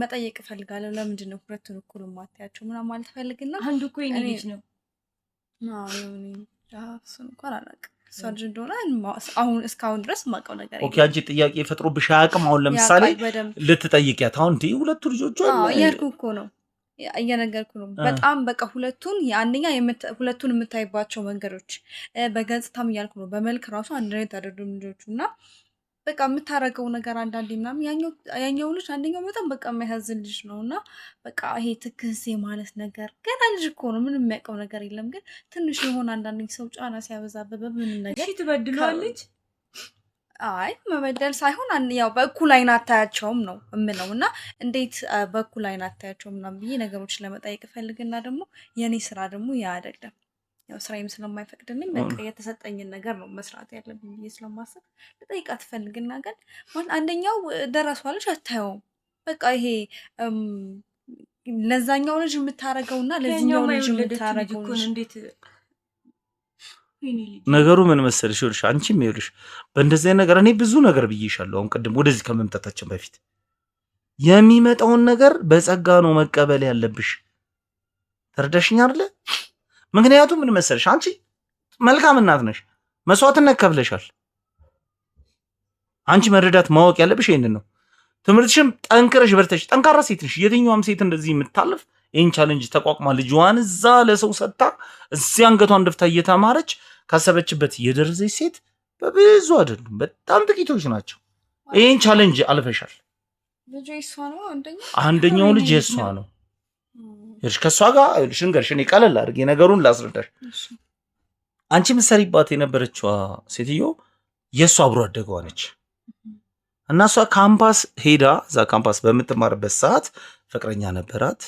መጠየቅ እፈልጋለሁ። ለምንድን ነው ሁለቱን እኩል ማታያቸው ምናምን ማለት ፈልግና አንዱ እኮ የኔ ልጅ ነው። እሱን እንኳን አላውቅም እሷ ልጅ እንደሆነ እስካሁን ድረስ የማውቀው ነገር የለም። ኦኬ አንቺ ጥያቄ ፈጥሮብሽ አያውቅም? አሁን ለምሳሌ ልትጠይቂያት አሁን ሁለቱ ልጆቿ እያልኩ እኮ ነው እየነገርኩ ነው። በጣም በቃ ሁለቱን የምታይባቸው መንገዶች በገጽታም እያልኩ ነው። በመልክ ራሱ አንድ አይነት አይደሉም ልጆቹ እና በቃ የምታረገው ነገር አንዳንዴ ምናምን ያኛው ልጅ አንደኛው በጣም በቃ የሚያሳዝን ልጅ ነው እና በቃ ይሄ ትክዜ ማለት ነገር ገና ልጅ እኮ ነው፣ ምንም የሚያውቀው ነገር የለም። ግን ትንሽ የሆነ አንዳንድ ሰው ጫና ሲያበዛበት በምንም ነገር ትበድለዋለች። አይ መበደል ሳይሆን ያው በእኩል አይን አታያቸውም ነው የምለው እና እንዴት በእኩል አይን አታያቸውም ምናምን ብዬ ነገሮችን ለመጠየቅ እፈልግና ደግሞ የኔ ስራ ደግሞ ያ አይደለም። ያው ስራዬም ስለማይፈቅድልኝ በቃ የተሰጠኝን ነገር ነው መስራት ያለብኝ ብዬ ስለማስብ ልጠይቃት ፈልግና ግን ማለት አንደኛው ደረሷ ልጅ አታየውም በቃ ይሄ ለዛኛው ልጅ የምታረገውና ለዚህኛው ልጅ የምታረገው እንዴት ነገሩ ምን መሰለሽ ይኸውልሽ አንቺም ይኸውልሽ በእንደዚህ ነገር እኔ ብዙ ነገር ብዬሻለሁ አሁን ቅድም ወደዚህ ከመምጣታችን በፊት የሚመጣውን ነገር በጸጋ ነው መቀበል ያለብሽ ተረዳሽኝ አይደል ምክንያቱም ምን መሰለሽ አንቺ መልካም እናት ነሽ መስዋዕትነት ከፍለሻል አንቺ መረዳት ማወቅ ያለብሽ ይሄንን ነው ትምርትሽም ጠንክረሽ በርተሽ ጠንካራ ሴት ነሽ የትኛውም ሴት እንደዚህ የምታልፍ ይሄን ቻሌንጅ ተቋቁማ ልጅዋን እዛ ለሰው ሰጣ እዚያ አንገቷን ደፍታ እየተማረች ካሰበችበት የደረሰች ሴት በብዙ አይደሉም በጣም ጥቂቶች ናቸው ይሄን ቻሌንጅ አልፈሻል ልጅ እሷ ነው አንደኛው ልጅ እሷ ነው እርሽ ከሷ ጋር ልሽንገርሽ እኔ ቀለል አድርጌ ነገሩን ላስረዳሽ አንቺ ምሰሪባት የነበረችው ሴትዮ የሷ አብሮ አደገዋ ነች እና እሷ ካምፓስ ሄዳ እዛ ካምፓስ በምትማርበት ሰዓት ፍቅረኛ ነበራት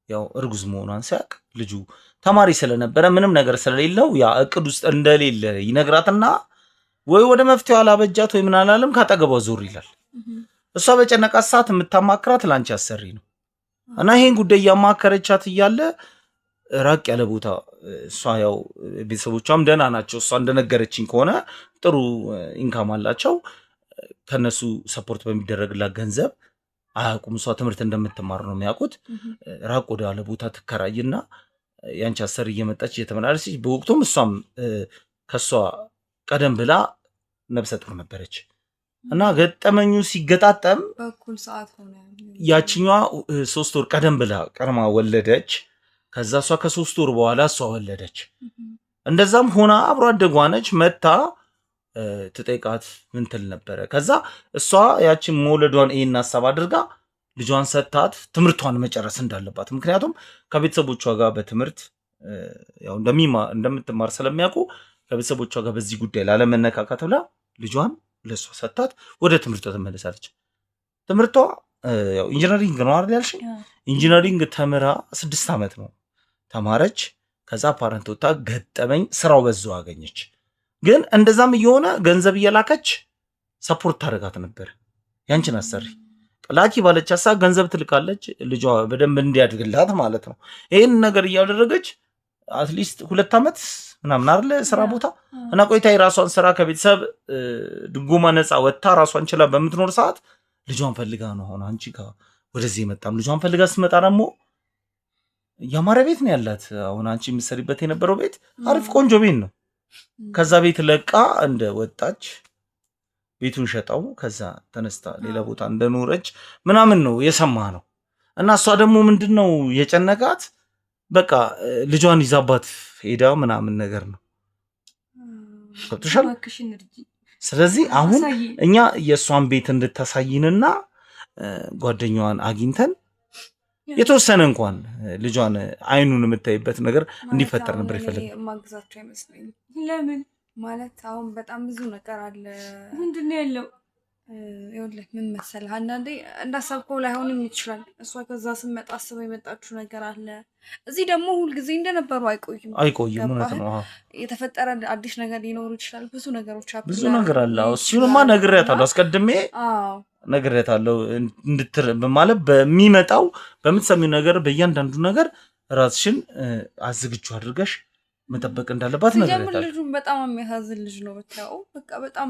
ያው እርጉዝ መሆኗን ሲያቅ ልጁ ተማሪ ስለነበረ ምንም ነገር ስለሌለው ያ እቅድ ውስጥ እንደሌለ ይነግራትና ወይ ወደ መፍትሄው አላበጃት ወይ ምን አላለም ካጠገቧ ዞር ይላል እሷ በጨነቃት ሰዓት የምታማክራት ላንቺ አሰሪ ነው እና ይሄን ጉዳይ ያማከረቻት እያለ ራቅ ያለ ቦታ እሷ ያው ቤተሰቦቿም ደህና ናቸው እሷ እንደነገረችኝ ከሆነ ጥሩ ኢንካም አላቸው ከነሱ ሰፖርት በሚደረግላት ገንዘብ አያውቁም እሷ ትምህርት እንደምትማር ነው የሚያውቁት ራቅ ወዳለ ቦታ ትከራይና ያንቺ አሰሪ እየመጣች እየተመላለሰች በወቅቱም እሷም ከሷ ቀደም ብላ ነብሰ ጡር ነበረች እና ገጠመኙ ሲገጣጠም በኩል ሰዓት ሆነ ያቺኛዋ 3 ወር ቀደም ብላ ቀርማ ወለደች ከዛ እሷ ከ3 ወር በኋላ እሷ ወለደች እንደዛም ሆና አብሮ አደጓነች መታ ትጠይቃት ምን ትል ነበር ከዛ እሷ ያቺን መውለዷን ይሄን ሐሳብ አድርጋ ልጇን ሰጣት ትምርቷን መጨረስ እንዳለባት ምክንያቱም ከቤተሰቦቿ ጋር በትምርት ያው እንደምትማር ስለሚያውቁ ከቤተሰቦቿ ጋር በዚህ ጉዳይ ላለመነካካት ብላ ልጇን ለሷ ሰጣት ወደ ትምርቷ ተመለሳለች ትምርቷ ያው ኢንጂነሪንግ ነው አይደል ያልሽ ኢንጂነሪንግ ተምራ 6 አመት ነው ተማረች ከዛ ፓረንት ወጣ ገጠመኝ ስራው በዛው አገኘች ግን እንደዛም እየሆነ ገንዘብ እየላከች ሰፖርት ታደርጋት ነበር ያንቺን አሰሪ ላኪ ባለቻሳ ገንዘብ ትልካለች ልጇ በደንብ እንዲያድግላት ማለት ነው ይሄን ነገር እያደረገች አትሊስት 2 አመት ምናምን አይደል ስራ ቦታ እና ቆይታ የራሷን ስራ ከቤተሰብ ድጎማ ነፃ ወጣ ራሷን ችላ በምትኖር ሰዓት ልጇን ፈልጋ ነው አሁን አንቺ ጋር ወደዚህ መጣም ልጇን ፈልጋ ስትመጣ ደግሞ ያማረ ቤት ነው ያላት አሁን አንቺ ምሰሪበት የነበረው ቤት አሪፍ ቆንጆ ቤት ነው ከዛ ቤት ለቃ እንደ ወጣች ቤቱን ሸጣው ከዛ ተነስታ ሌላ ቦታ እንደኖረች ምናምን ነው የሰማ ነው እና እሷ ደግሞ ምንድነው የጨነቃት በቃ ልጇን ይዛባት ሄዳ ምናምን ነገር ነው ከተሻለ ስለዚህ አሁን እኛ የሷን ቤት እንድታሳይንና ጓደኛዋን አግኝተን የተወሰነ እንኳን ልጇን አይኑን የምታይበት ነገር እንዲፈጠር ነበር ይፈልጋል ማግዛቸው አይመስለኝም ለምን ማለት አሁን በጣም ብዙ ነገር አለ ምንድነው ያለው ይኸውልህ ምን መሰለህ አንዳንዴ እንዳሰብከው ላይሆንም ይችላል እሷ ከዛ ስመጣ አስበው የመጣችሁ ነገር አለ እዚህ ደግሞ ሁልጊዜ እንደነበሩ አይቆይም ማለት ነው የተፈጠረ አዲስ ነገር ሊኖር ይችላል ብዙ ነገሮች ብዙ ነገር አለ እሱንማ ነግሬያታለሁ አስቀድሜ ነግሬያታለሁ ማለት በሚመጣው በምትሰሚው ነገር በእያንዳንዱ ነገር ራስሽን አዝግጁ አድርገሽ መጠበቅ እንዳለባት ነግሬያታለሁ ልጁ በጣም የሚያሳዝን ልጅ ነው ብታው በጣም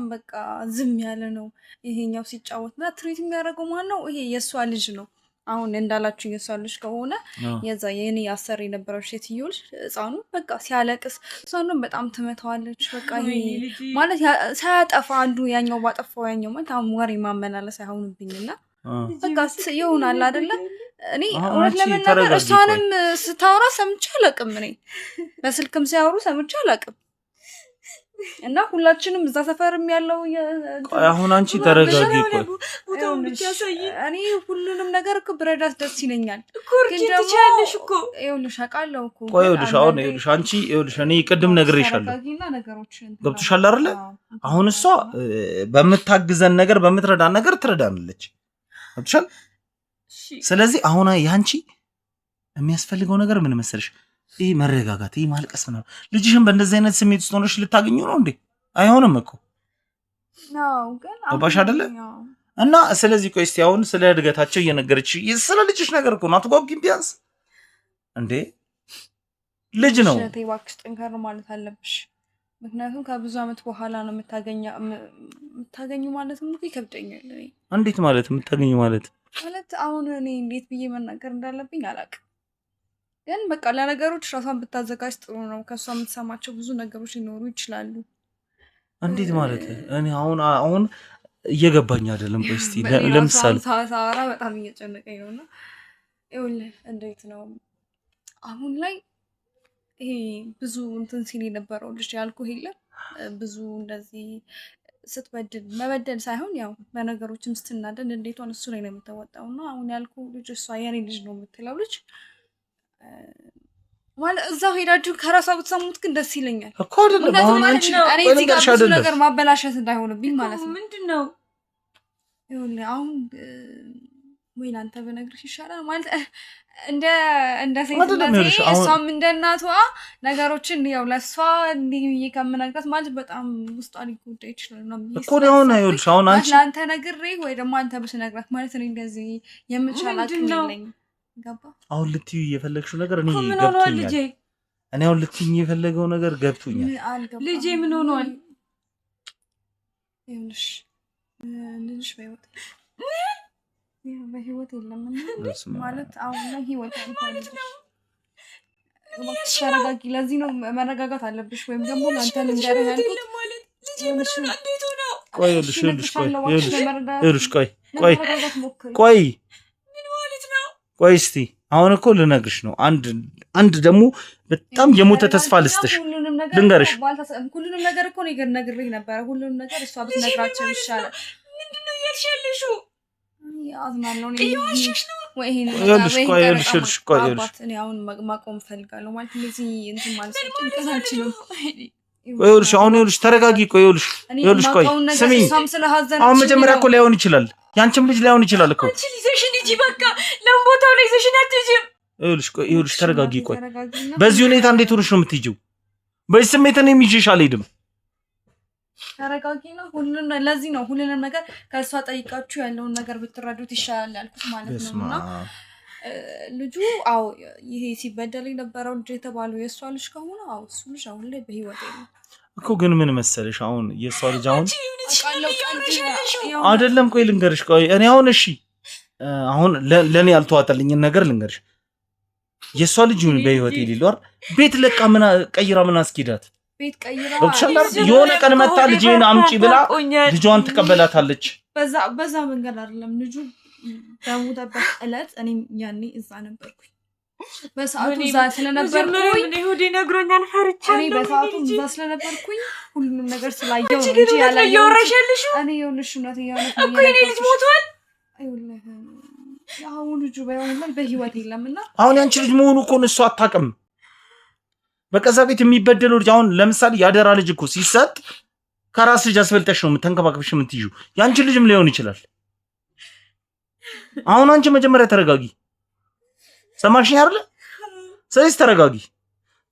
ዝም ያለ ነው ይሄኛው ሲጫወትና ትሪት የሚያደርገው ማን ነው ይሄ የሷ ልጅ ነው አሁን እንዳላችሁ የሷ ልጅ ከሆነ የዛ የኔ አሰሪ የነበረው ሴትዮ ልጅ ህፃኑ በቃ ሲያለቅስ እሷንም በጣም ትመታዋለች በቃ ይሄ ማለት ሳያጠፋ አንዱ ያኛው ባጠፋው ያኛው ማለት ወሬ ማመላለስ አይሆንብኝና በቃ ይሆናል አይደለ እኔ እውነት ለመናገር እሷንም ስታወራ ሰምቼ አላውቅም እኔ በስልክም ሲያወሩ ሰምቼ አላውቅም እና ሁላችንም እዛ ሰፈርም ያለው አሁን አንቺ ተረጋጊ እኔ ሁሉንም ነገር እኮ ብረዳት ደስ ይለኛል ግን ትቻለሽ እኮ ይኸውልሽ አውቃለሁ እኮ ይኸውልሽ አሁን ይኸውልሽ አንቺ ይኸውልሽ እኔ ቅድም ነግሬሻለሁ ገብቶሻል አይደለ አሁን እሷ በምታግዘን ነገር በምትረዳን ነገር ትረዳናለች ገብቶሻል ስለዚህ አሁን ያንቺ የሚያስፈልገው ነገር ምን መሰለሽ ይሄ መረጋጋት ይሄ ማልቀስ ነው ልጅሽን በእንደዚህ አይነት ስሜት ውስጥ ሆነሽ ልታገኙ ነው እንዴ አይሆንም እኮ ነው ግን አባሽ አይደለ እና ስለዚህ ቆይ እስቲ አሁን ስለ እድገታቸው እየነገረች ስለ ልጅሽ ነገር እኮ ነው አትጓጉም ቢያንስ እንዴ ልጅ ነው እሺ እባክሽ ጠንከር ማለት አለብሽ ምክንያቱም ከብዙ አመት በኋላ ነው የምታገኙ ማለት ነው ይከብደኛል እንዴት ማለት የምታገኙ ማለት አሁን እኔ እንዴት ብዬ መናገር እንዳለብኝ አላውቅም ግን በቃ ለነገሮች ራሷን ብታዘጋጅ ጥሩ ነው ከሷ የምትሰማቸው ብዙ ነገሮች ሊኖሩ ይችላሉ እንዴት ማለት እኔ አሁን እየገባኝ አይደለም ቆይ እስቲ ለምሳሌ ሳራ በጣም እየጨነቀኝ ነውና ይኸውልህ እንዴት ነው አሁን ላይ ይሄ ብዙ እንትን ሲል የነበረው ልጅ ያልኩህ የለም ብዙ እንደዚህ ስትበድል መበደል ሳይሆን ያው በነገሮችም ስትናደድ እንዴት ሆነ እሱ ላይ ነው የምትወጣውና አሁን ያልኩህ ልጅ እሷ የኔ ልጅ ነው የምትለው ልጅ ማለት እዛው ሄዳችሁ ከራሷ ብትሰሙት ግን ደስ ይለኛል እኮ አይደለም አሁን አንቺ እኔ እዚህ ጋር ብዙ ነገር ማበላሸት እንዳይሆንብኝ ማለት ነው ምንድነው ይኸውልህ አሁን ወይ ላንተ ብነግርሽ ይሻላል ማለት እንደ ሴትነቴ እሷም እንደ እናቷ ነገሮችን ያው ለእሷ እንዲህ ከምነግራት ማለት በጣም ውስጧ ሊጎዳ ይችላል ነው እኮ አሁን ይኸውልሽ አሁን አንቺ ለአንተ ነግሬ ወይ ደግሞ አንተ ብትነግራት ማለት እኔ እንደዚህ የምችል አቅም የለኝም ገባ አሁን ልትዩ የፈለግሽው ነገር እኔ ገብቶኛል እኔ አሁን ልትይኝ የፈለገው ነገር ገብቶኛል ልጄ ምን ሆኗል ይኸውልሽ ልጅሽ በህይወት የለም ማለት አሁን ላይ ህይወት አይደለም ተረጋጊ ለዚህ ነው መረጋጋት አለብሽ ወይም ደግሞ አንተ ልንገርህ ያልኩት ቆይ ቆይ እስቲ አሁን እኮ ልነግርሽ ነው አንድ ደግሞ በጣም የሞተ ተስፋ ልስጥሽ ልንገርሽ ሁሉንም ነገር እኮ ነግሬህ ነበረ ሁሉንም ነገር እሷ ብትነግራቸው ይሻላል ምንድነው ያልሻለሽው አዝናለሁ እኔ አሁን ማቆም ፈልጋለሁ ማለት እንደዚህ እንትን ማለት ነው ቆይልሽ አሁን ይኸውልሽ ተረጋጊ ቆይልሽ ቆይ ስሚኝ አሁን መጀመሪያ እኮ ላይሆን ይችላል ያንቺም ልጅ ላይሆን ይችላል እኮ አንቺ ልጅሽን እንጂ በቃ ለምቦታው ላይ ይዘሽን አትጂም ይኸውልሽ ተረጋጊ ቆይ በዚህ ሁኔታ እንዴት ሆነሽ ነው የምትይጂው በዚህ ስሜት እኔ ይዤሽ አልሄድም ተረጋጊና ለዚህ ነው ሁሉንም ነገር ከሷ ጠይቃችሁ ያለውን ነገር ብትረዱት ይሻላል ያልኩት ማለት ነውና ልጁ አው ይሄ ሲበደል የነበረው ልጅ የተባለው የሷ ልጅ ከሆነ አው እሱ ልጅ አሁን ላይ በህይወት የለም እኮ ግን ምን መሰለሽ አሁን የሷ ልጅ አሁን አይደለም ቆይ ልንገርሽ ቆይ እኔ አሁን እሺ አሁን ለኔ ያልተዋጠልኝ ነገር ልንገርሽ የሷ ልጅ በህይወት የሌለው ቤት ለቃ ምን ቀይራ ምን አስኪዳት ቤት ቀይራ የሆነ ቀን መጣ ልጅን አምጪ ብላ ልጇን ተቀበላታለች በዛ መንገድ አይደለም ልጁ በሞተበት ዕለት እኔ ያኔ እዛ ነበርኩኝ በሰዓቱ እዛ ስለነበርኩኝ እኔ ሆዴ ነግሮኛል ፈርቻለሁ እኔ በሰዓቱ እዛ ስለነበርኩኝ ሁሉንም ነገር ስላየው ነው እንጂ ያላየውረሽልሽ እኔ ይኸውልሽ እውነት እኮ የኔ ልጅ ሞቷል ይኸውልህ አሁን ልጁ በህይወት የለምና አሁን ያንቺ ልጅ መሆኑ እኮ እሷ አታውቅም በቀዛ ቤት የሚበደለው ልጅ አሁን ለምሳሌ ያደራ ልጅ እኮ ሲሰጥ ከራስ ልጅ አስበልጠሽ ነው ተንከባክበሽ የምትይዩ ያንቺ ልጅም ሊሆን ይችላል አሁን አንቺ መጀመሪያ ተረጋጊ ሰማሽኝ አይደል ስለዚህ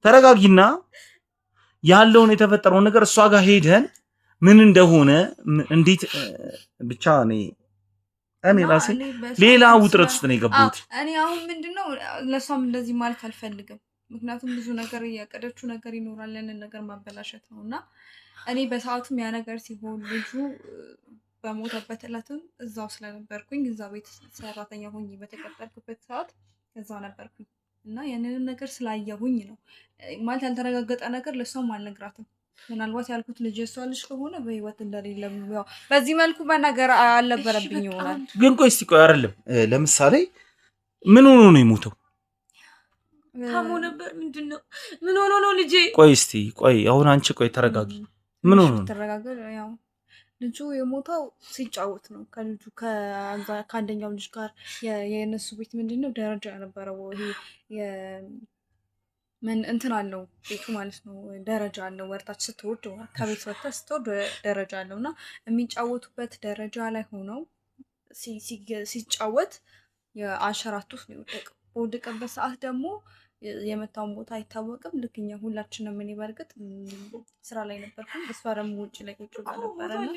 ተረጋጊና ያለውን የተፈጠረው ነገር እሷ ጋር ሄደን ምን እንደሆነ እንዴት ብቻ እኔ ራሴ ሌላ ውጥረት ውስጥ ነው የገባሁት እኔ አሁን ምንድነው ለሷም እንደዚህ ማለት አልፈልግም ምክንያቱም ብዙ ነገር ያቀደችው ነገር ይኖራል ያንን ነገር ማበላሸት ነውና እኔ በሰዓቱም ያ ነገር ሲሆን ልጁ በሞተበት ዕለትም እዛው ስለነበርኩኝ እዛ ቤት ሰራተኛ ሆኜ በተቀጠርኩበት ሰዓት እዛው ነበርኩኝ እና ያንን ነገር ስላየሁኝ ነው ማለት ያልተረጋገጠ ነገር ለሷም አልነግራትም ምናልባት ያልኩት ልጅ እሷ ልጅ ከሆነ በህይወት እንደሌለ ያው በዚህ መልኩ መናገር አልነበረብኝ ይሆናል ግን ቆይ እስቲ ቆይ አይደለም ለምሳሌ ምን ሆኖ ነው የሞተው ታሞ ነበር ምንድነው ምን ሆኖ ነው ልጄ ቆይ እስቲ ቆይ አሁን አንቺ ቆይ ተረጋጊ ምን ሆኖ ነው ተረጋጋ ያው ልጁ የሞተው ሲጫወት ነው ከልጁ ከአንደኛው ልጅ ጋር የነሱ ቤት ምንድነው ደረጃ ነበረው ይሄ ምን እንትን አለው ቤቱ ማለት ነው ደረጃ አለው ወርታች ስትወርድ ከቤት ወርታ ስትወርድ ደረጃ አለውና የሚጫወቱበት ደረጃ ላይ ሆነው ሲጫወት የአንሸራቶት ነው የወደቀው በወደቀበት ሰዓት ደግሞ የመታውን ቦታ አይታወቅም። ልክኛ ሁላችንም እኔ በርግጥ ስራ ላይ ነበርኩኝ፣ እሷ ደግሞ ውጭ ላይ ቁጭ ብላ ነበረ እና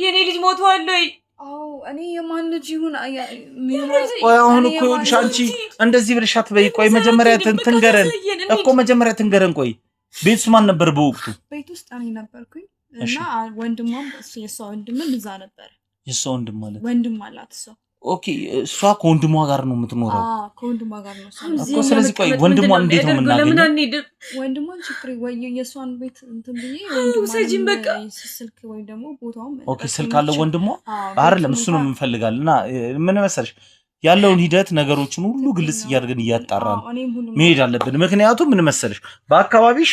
የኔ ልጅ ሞቷል ወይ? አዎ እኔ የማን ልጅ ይሁን ቆይ አሁን እኮ ይኸውልሽ አንቺ እንደዚህ ብለሽ አትበይ። ቆይ መጀመሪያ ትንገረን እኮ መጀመሪያ ትንገረን። ቆይ ቤት ውስጥ ማን ነበር በወቅቱ? ቤት ውስጥ እኔ ነበርኩኝ እና ወንድሟም የእሷ ወንድምም እዛ ነበር። የእሷ ወንድም ማለት ወንድም አላት እሷ። ኦኬ እሷ ከወንድሟ ጋር ነው የምትኖረው? አዎ ከወንድሟ ጋር ነው እኮ። ስለዚህ ቆይ ወንድሟን እንዴት ነው የምናገኘው? ወንድሟን ችግር ወይ የእሷን ቤት እንትን ብዬ ወንድሟን በቃ ስልክ ወይ ደግሞ ቦታውም ኦኬ ስልክ አለው ወንድሟ አይደለም? እሱ ነው የምንፈልጋለን እና ምን መሰለሽ ያለውን ሂደት ነገሮችን ሁሉ ግልጽ እያደረግን እያጣራን መሄድ አለብን። ምክንያቱም ምን መሰለሽ በአካባቢሽ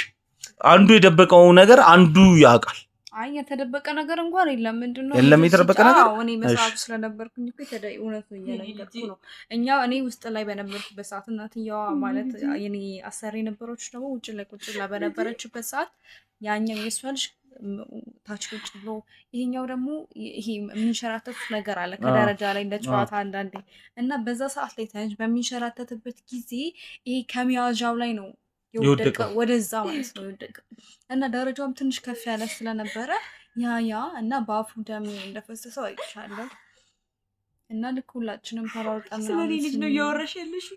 አንዱ የደበቀው ነገር አንዱ ያውቃል። አይ የተደበቀ ነገር እንኳን የለም። ምንድነው የለም የተደበቀ ነገር? አዎ እኔ መስዋዕት ስለነበርኩኝ እኮ እውነት ነው እየነገርኩ ነው። እኔ ውስጥ ላይ በነበርኩበት ሰዓት እናትየዋ ማለት የኔ አሰሪ ነበረች ደግሞ ውጭ ላይ ቁጭ ብላ በነበረችበት ሰዓት ያኛው የሷ ልጅ ታች ቁጭ ብሎ ይሄኛው ደግሞ ይሄ የሚንሸራተት ነገር አለ ከደረጃ ላይ እንደ ጨዋታ አንዳንዴ እና በዛ ሰዓት ላይ ታንጅ በሚንሸራተትበት ጊዜ ይሄ ከሚያዣው ላይ ነው የወደቀ ወደዛ ማለት ነው የወደቀ እና ደረጃውም ትንሽ ከፍ ያለ ስለነበረ ያ እና በአፉ ደም እንደፈሰሰው አይቻለሁ። እና ልክ ሁላችንም ተሯርጠን ስለኔ ልጅ ነው እያወራሽ ያለሽ?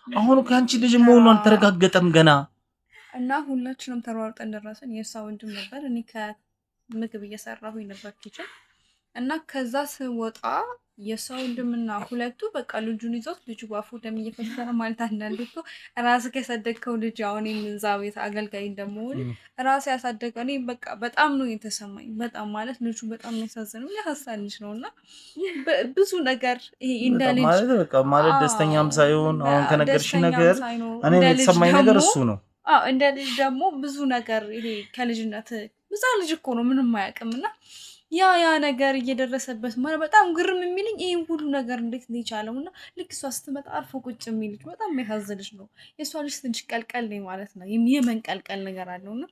አሁን ከአንቺ ልጅ መሆኑ አልተረጋገጠም ገና። እና ሁላችንም ተሯርጠን ደረሰን። የእሷ ወንድም ነበር፣ እኔ ከምግብ እየሰራሁኝ ነበር ኪችን እና ከዛ ስወጣ የእሷ ወንድምና ሁለቱ በቃ ልጁን ይዞት ልጁ ባፉ ደም እየፈሰሰ ማለት አንዳንዴ እኮ ራስህ ያሳደግከው ልጅ አሁን እዛ ቤት አገልጋይ እንደመሆን ራስህ ያሳደገው እኔ በቃ በጣም ነው የተሰማኝ። በጣም ማለት ልጁ በጣም የሚያሳዝነው ያሳዝን ልጅ ነውና ብዙ ነገር ይሄ እንደ ልጅ ማለት በቃ ማለት ደስተኛም ሳይሆን አሁን ከነገርሽ ነገር እኔ የተሰማኝ ነገር እሱ ነው። እንደ ልጅ ደግሞ ብዙ ነገር ይሄ ከልጅነት ብዙ ልጅ እኮ ነው ምንም አያውቅምና ያ ነገር እየደረሰበት ማለት በጣም ግርም የሚልኝ ይሄ ሁሉ ነገር እንዴት ነው የቻለው? እና ልክ እሷ ስትመጣ አርፎ ቁጭ የሚል ልጅ በጣም የሚያሳዝን ልጅ ነው። የእሷ ልጅ ትንሽ ቀልቀል ነው ማለት ነው የመንቀልቀል ነገር አለውና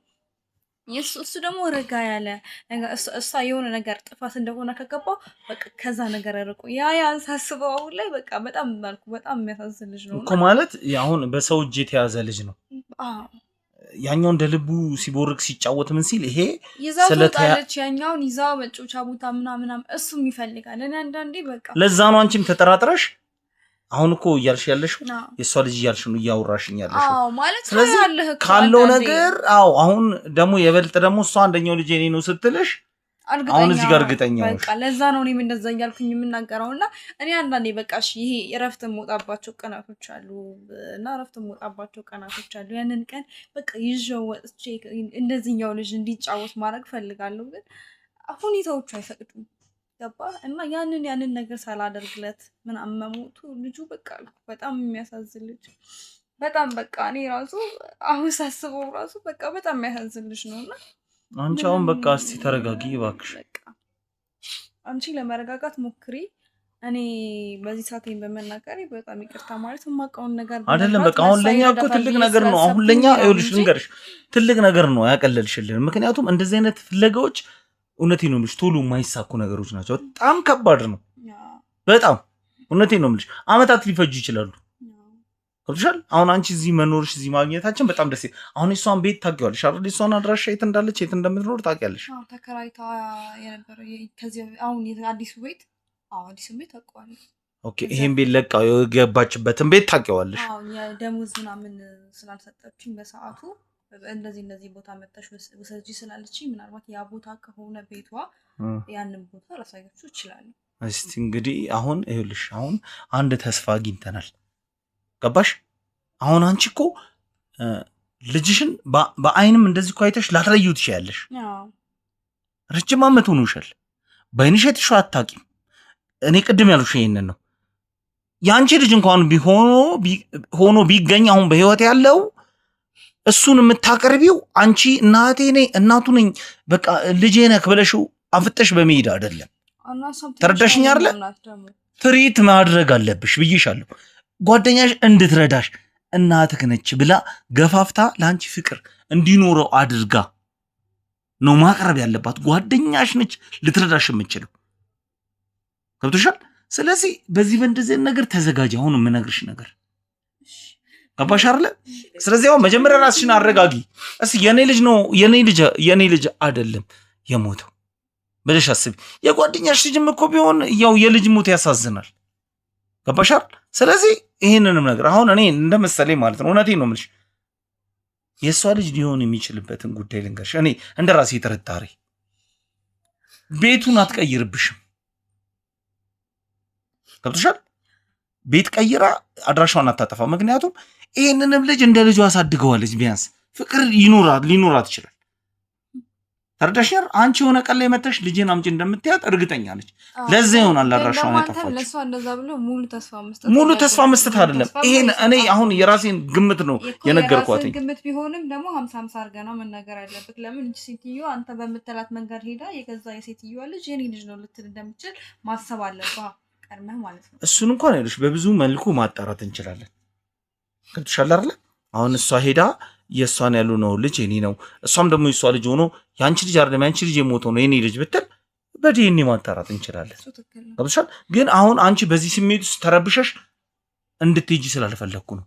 እሱ ደግሞ ረጋ ያለ ነገር እሷ የሆነ ነገር ጥፋት እንደሆነ ከገባው በቃ ከዛ ነገር ርቆ ያ ሳስበው አሁን ላይ በቃ በጣም ባልኩ በጣም የሚያሳዝን ልጅ ነው እኮ ማለት አሁን በሰው እጅ የተያዘ ልጅ ነው። ያኛው እንደ ልቡ ሲቦርቅ ሲጫወት ምን ሲል ይሄ ስለታለች ያኛውን ይዛው መጮቻ ቦታ ምናምን እሱም ይፈልጋል። እኔ አንዳንዴ በቃ ለዛ ነው አንቺም ተጠራጥረሽ አሁን እኮ እያልሽ ያለሽው የሷ ልጅ እያልሽ ነው እያወራሽኝ ያለሽው። አዎ ማለት ስለዚህ ካለው ነገር አሁን ደግሞ የበልጥ ደግሞ እሷ አንደኛው ልጅ የኔ ነው ስትልሽ አሁን እዚህ ጋር እርግጠኛ ነሽ። በቃ ለዛ ነው እኔም እንደዛ እያልኩኝ የምናገረውና እኔ አንዳንዴ በቃ እሺ ይሄ እረፍት የምወጣባቸው ቀናቶች አሉ እና እረፍት የምወጣባቸው ቀናቶች አሉ። ያንን ቀን በቃ ይዤው ወጥቼ እንደዚህኛው ልጅ እንዲጫወት ማድረግ ፈልጋለሁ፣ ግን ሁኔታዎቹ አይፈቅዱም። ገባ እና ያንን ነገር ሳላደርግለት ምናምን መሞቱ ልጁ በቃ በጣም የሚያሳዝን ልጅ በጣም በቃ እኔ ራሱ አሁን ሳስበው ራሱ በቃ በጣም የሚያሳዝን ልጅ ነውና አንቺ አሁን በቃ እስቲ ተረጋጊ እባክሽ። አንቺ ለመረጋጋት ሞክሪ። እኔ በዚህ ሰዓቴን በመናገሬ በጣም ይቅርታ ማለት የማውቀውን ነገር አይደለም። በቃ አሁን ለኛ እኮ ትልቅ ነገር ነው። አሁን ለኛ ይኸውልሽ ልንገርሽ ትልቅ ነገር ነው ያቀለልሽልን። ምክንያቱም እንደዚህ አይነት ፍለጋዎች እውነቴን ነው የምልሽ ቶሎ የማይሳኩ ነገሮች ናቸው። በጣም ከባድ ነው። በጣም እውነቴን ነው የምልሽ አመታት ሊፈጁ ይችላሉ። ገብቶሻል? አሁን አንቺ እዚህ መኖርሽ እዚህ ማግኘታችን በጣም ደስ ይላል። አሁን እሷን ቤት ታውቂዋለሽ አይደል? እሷን አድራሻ የት እንዳለች የት እንደምትኖር ታውቂያለሽ? አዎ ተከራይታ የነበረ ከዚህ አሁን አዲሱ ቤት አዲሱ ቤት ታውቂዋለሽ? ኦኬ ይሄን ቤት ለቃ የገባችበትን ቤት ታውቂዋለሽ? አዎ የደሞዝ ምናምን ስላልሰጠችኝ በሰዓቱ እንደዚህ ቦታ መጣሽ ወሰጂ ስላለችኝ ምናልባት ያ ቦታ ከሆነ ቤቷ ያንን ቦታ ላሳያችሁ ይችላል። እስቲ እንግዲህ አሁን ይኸውልሽ አሁን አንድ ተስፋ አግኝተናል። ገባሽ? አሁን አንቺ እኮ ልጅሽን በአይንም እንደዚህ እኮ አይተሽ ላትለዩ ትችያለሽ። ረጅም ዓመት ሆኖሻል። በአይንሽ አይተሽው አታውቂም። እኔ ቅድም ያልኩሽ ይሄንን ነው። የአንቺ ልጅ እንኳን ሆኖ ቢገኝ አሁን በህይወት ያለው እሱን የምታቀርቢው አንቺ እናቱ ነኝ በቃ ልጄ ነህ ብለሽው አፍጠሽ በመሄድ አይደለም። ተረዳሽኝ አይደለ? ትሪት ማድረግ አለብሽ ብዬሻለሁ። ጓደኛሽ እንድትረዳሽ እናትህ ነች ብላ ገፋፍታ ለአንቺ ፍቅር እንዲኖረው አድርጋ ነው ማቅረብ ያለባት። ጓደኛሽ ነች ልትረዳሽ የምችለው። ገብቶሻል? ስለዚህ በዚህ በእንደዚህ ነገር ተዘጋጅ። አሁን የምነግርሽ ነገር ገባሽ አይደለ? ስለዚህ አሁን መጀመሪያ ራስሽን አረጋጊ። እስኪ የኔ ልጅ አይደለም የሞተው ብለሽ አስቢ። የጓደኛሽ ልጅም እኮ ቢሆን ያው የልጅ ሞት ያሳዝናል። ገባሽ አይደል? ስለዚህ ይሄንንም ነገር አሁን እኔ እንደመሰለኝ ማለት ነው፣ እውነቴን ነው የምልሽ፣ የእሷ ልጅ ሊሆን የሚችልበትን ጉዳይ ልንገርሽ። እኔ እንደ ራሴ ጥርጣሬ ቤቱን አትቀይርብሽም። ገብቶሻል? ቤት ቀይራ አድራሻዋን አታጠፋ። ምክንያቱም ይሄንንም ልጅ እንደ ልጇ አሳድገዋለች። ቢያንስ ፍቅር ሊኖራት ይችላል። ተረዳሽኛል? አንቺ የሆነ ቀን ላይ መተሽ ልጄን አምጪ እንደምትያት እርግጠኛ ነች። ለዛ ይሆናል አድራሻዋን ያጠፋችው። ለሷ እንደዛ ብሎ ሙሉ ተስፋ መስጠት አይደለም። ይሄን እኔ አሁን የራሴን ግምት ነው የነገርኳት። ግምት ቢሆንም ደግሞ 50-50 አድርገህ ነው መናገር ያለብህ። ለምን እንጂ ሴትዮ አንተ በምትላት መንገድ ሄዳ የገዛ የሴትዮዋ ልጅ የኔ ልጅ ነው ልትል እንደምትችል ማሰብ አለብህ ቀድመህ ማለት ነው። እሱን እንኳን አይደልሽ በብዙ መልኩ ማጣራት እንችላለን። ገብቶሻል አይደል? አሁን እሷ ሄዳ የእሷን ያሉ ነው ልጅ የኔ ነው፣ እሷም ደግሞ የእሷ ልጅ ሆኖ የአንቺ ልጅ አይደለም የአንቺ ልጅ የሞተው ነው የኔ ልጅ ብትል በዲኤንኤ ማጣራት እንችላለን። ገብቶሻል? ግን አሁን አንቺ በዚህ ስሜት ውስጥ ተረብሸሽ እንድትሄጂ ስላልፈለግኩ ነው።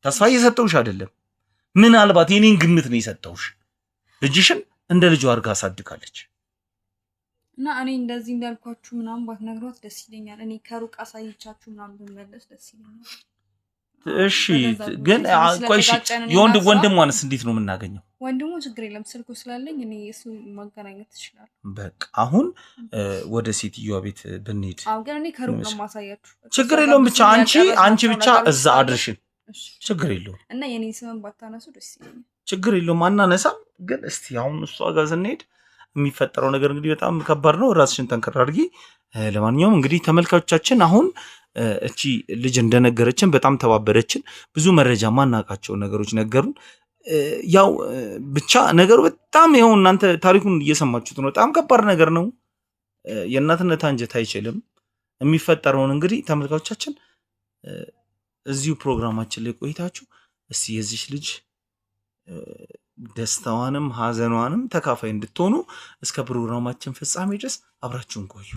ተስፋ እየሰጠውሽ አይደለም። ምናልባት የኔን ግምት ነው የሰጠውሽ። ልጅሽን እንደ ልጇ አድርጋ አሳድጋለች። እና እኔ እንደዚህ እንዳልኳችሁ ምናምን ባትነግሯት ደስ ይለኛል። እኔ ከሩቅ አሳይቻችሁ ምናምን ብንመለስ ደስ ይለኛል። እሺ ግን ቆይ የወንድ ወንድሟንስ እንዴት ነው የምናገኘው? ወንድሙ ችግር የለም ስልኩ ስላለኝ እኔ እሱ ማገናኘት ይችላል። በቃ አሁን ወደ ሴትዮዋ ቤት ብንሄድ። አዎ ግን እኔ ከሩቅ ነው ማሳያችሁ። ችግር የለውም ብቻ አንቺ ብቻ እዛ አድርሽን። ችግር የለውም እና የኔ ስምን ባታነሱ ደስ ይለኛል። ችግር የለውም አናነሳም። ግን እስቲ አሁን እሷ ጋር ስንሄድ የሚፈጠረው ነገር እንግዲህ በጣም ከባድ ነው። ራስሽን ጠንከር አድርጊ። ለማንኛውም እንግዲህ ተመልካቾቻችን አሁን እቺ ልጅ እንደነገረችን በጣም ተባበረችን። ብዙ መረጃ ማናቃቸው ነገሮች ነገሩን። ያው ብቻ ነገሩ በጣም ይኸው እናንተ ታሪኩን እየሰማችሁት ነው። በጣም ከባድ ነገር ነው። የእናትነት አንጀት አይችልም። የሚፈጠረውን እንግዲህ ተመልካቾቻችን እዚሁ ፕሮግራማችን ላይ ቆይታችሁ እስቲ የዚች ልጅ ደስታዋንም ሀዘኗንም ተካፋይ እንድትሆኑ እስከ ፕሮግራማችን ፍጻሜ ድረስ አብራችሁን ቆዩ።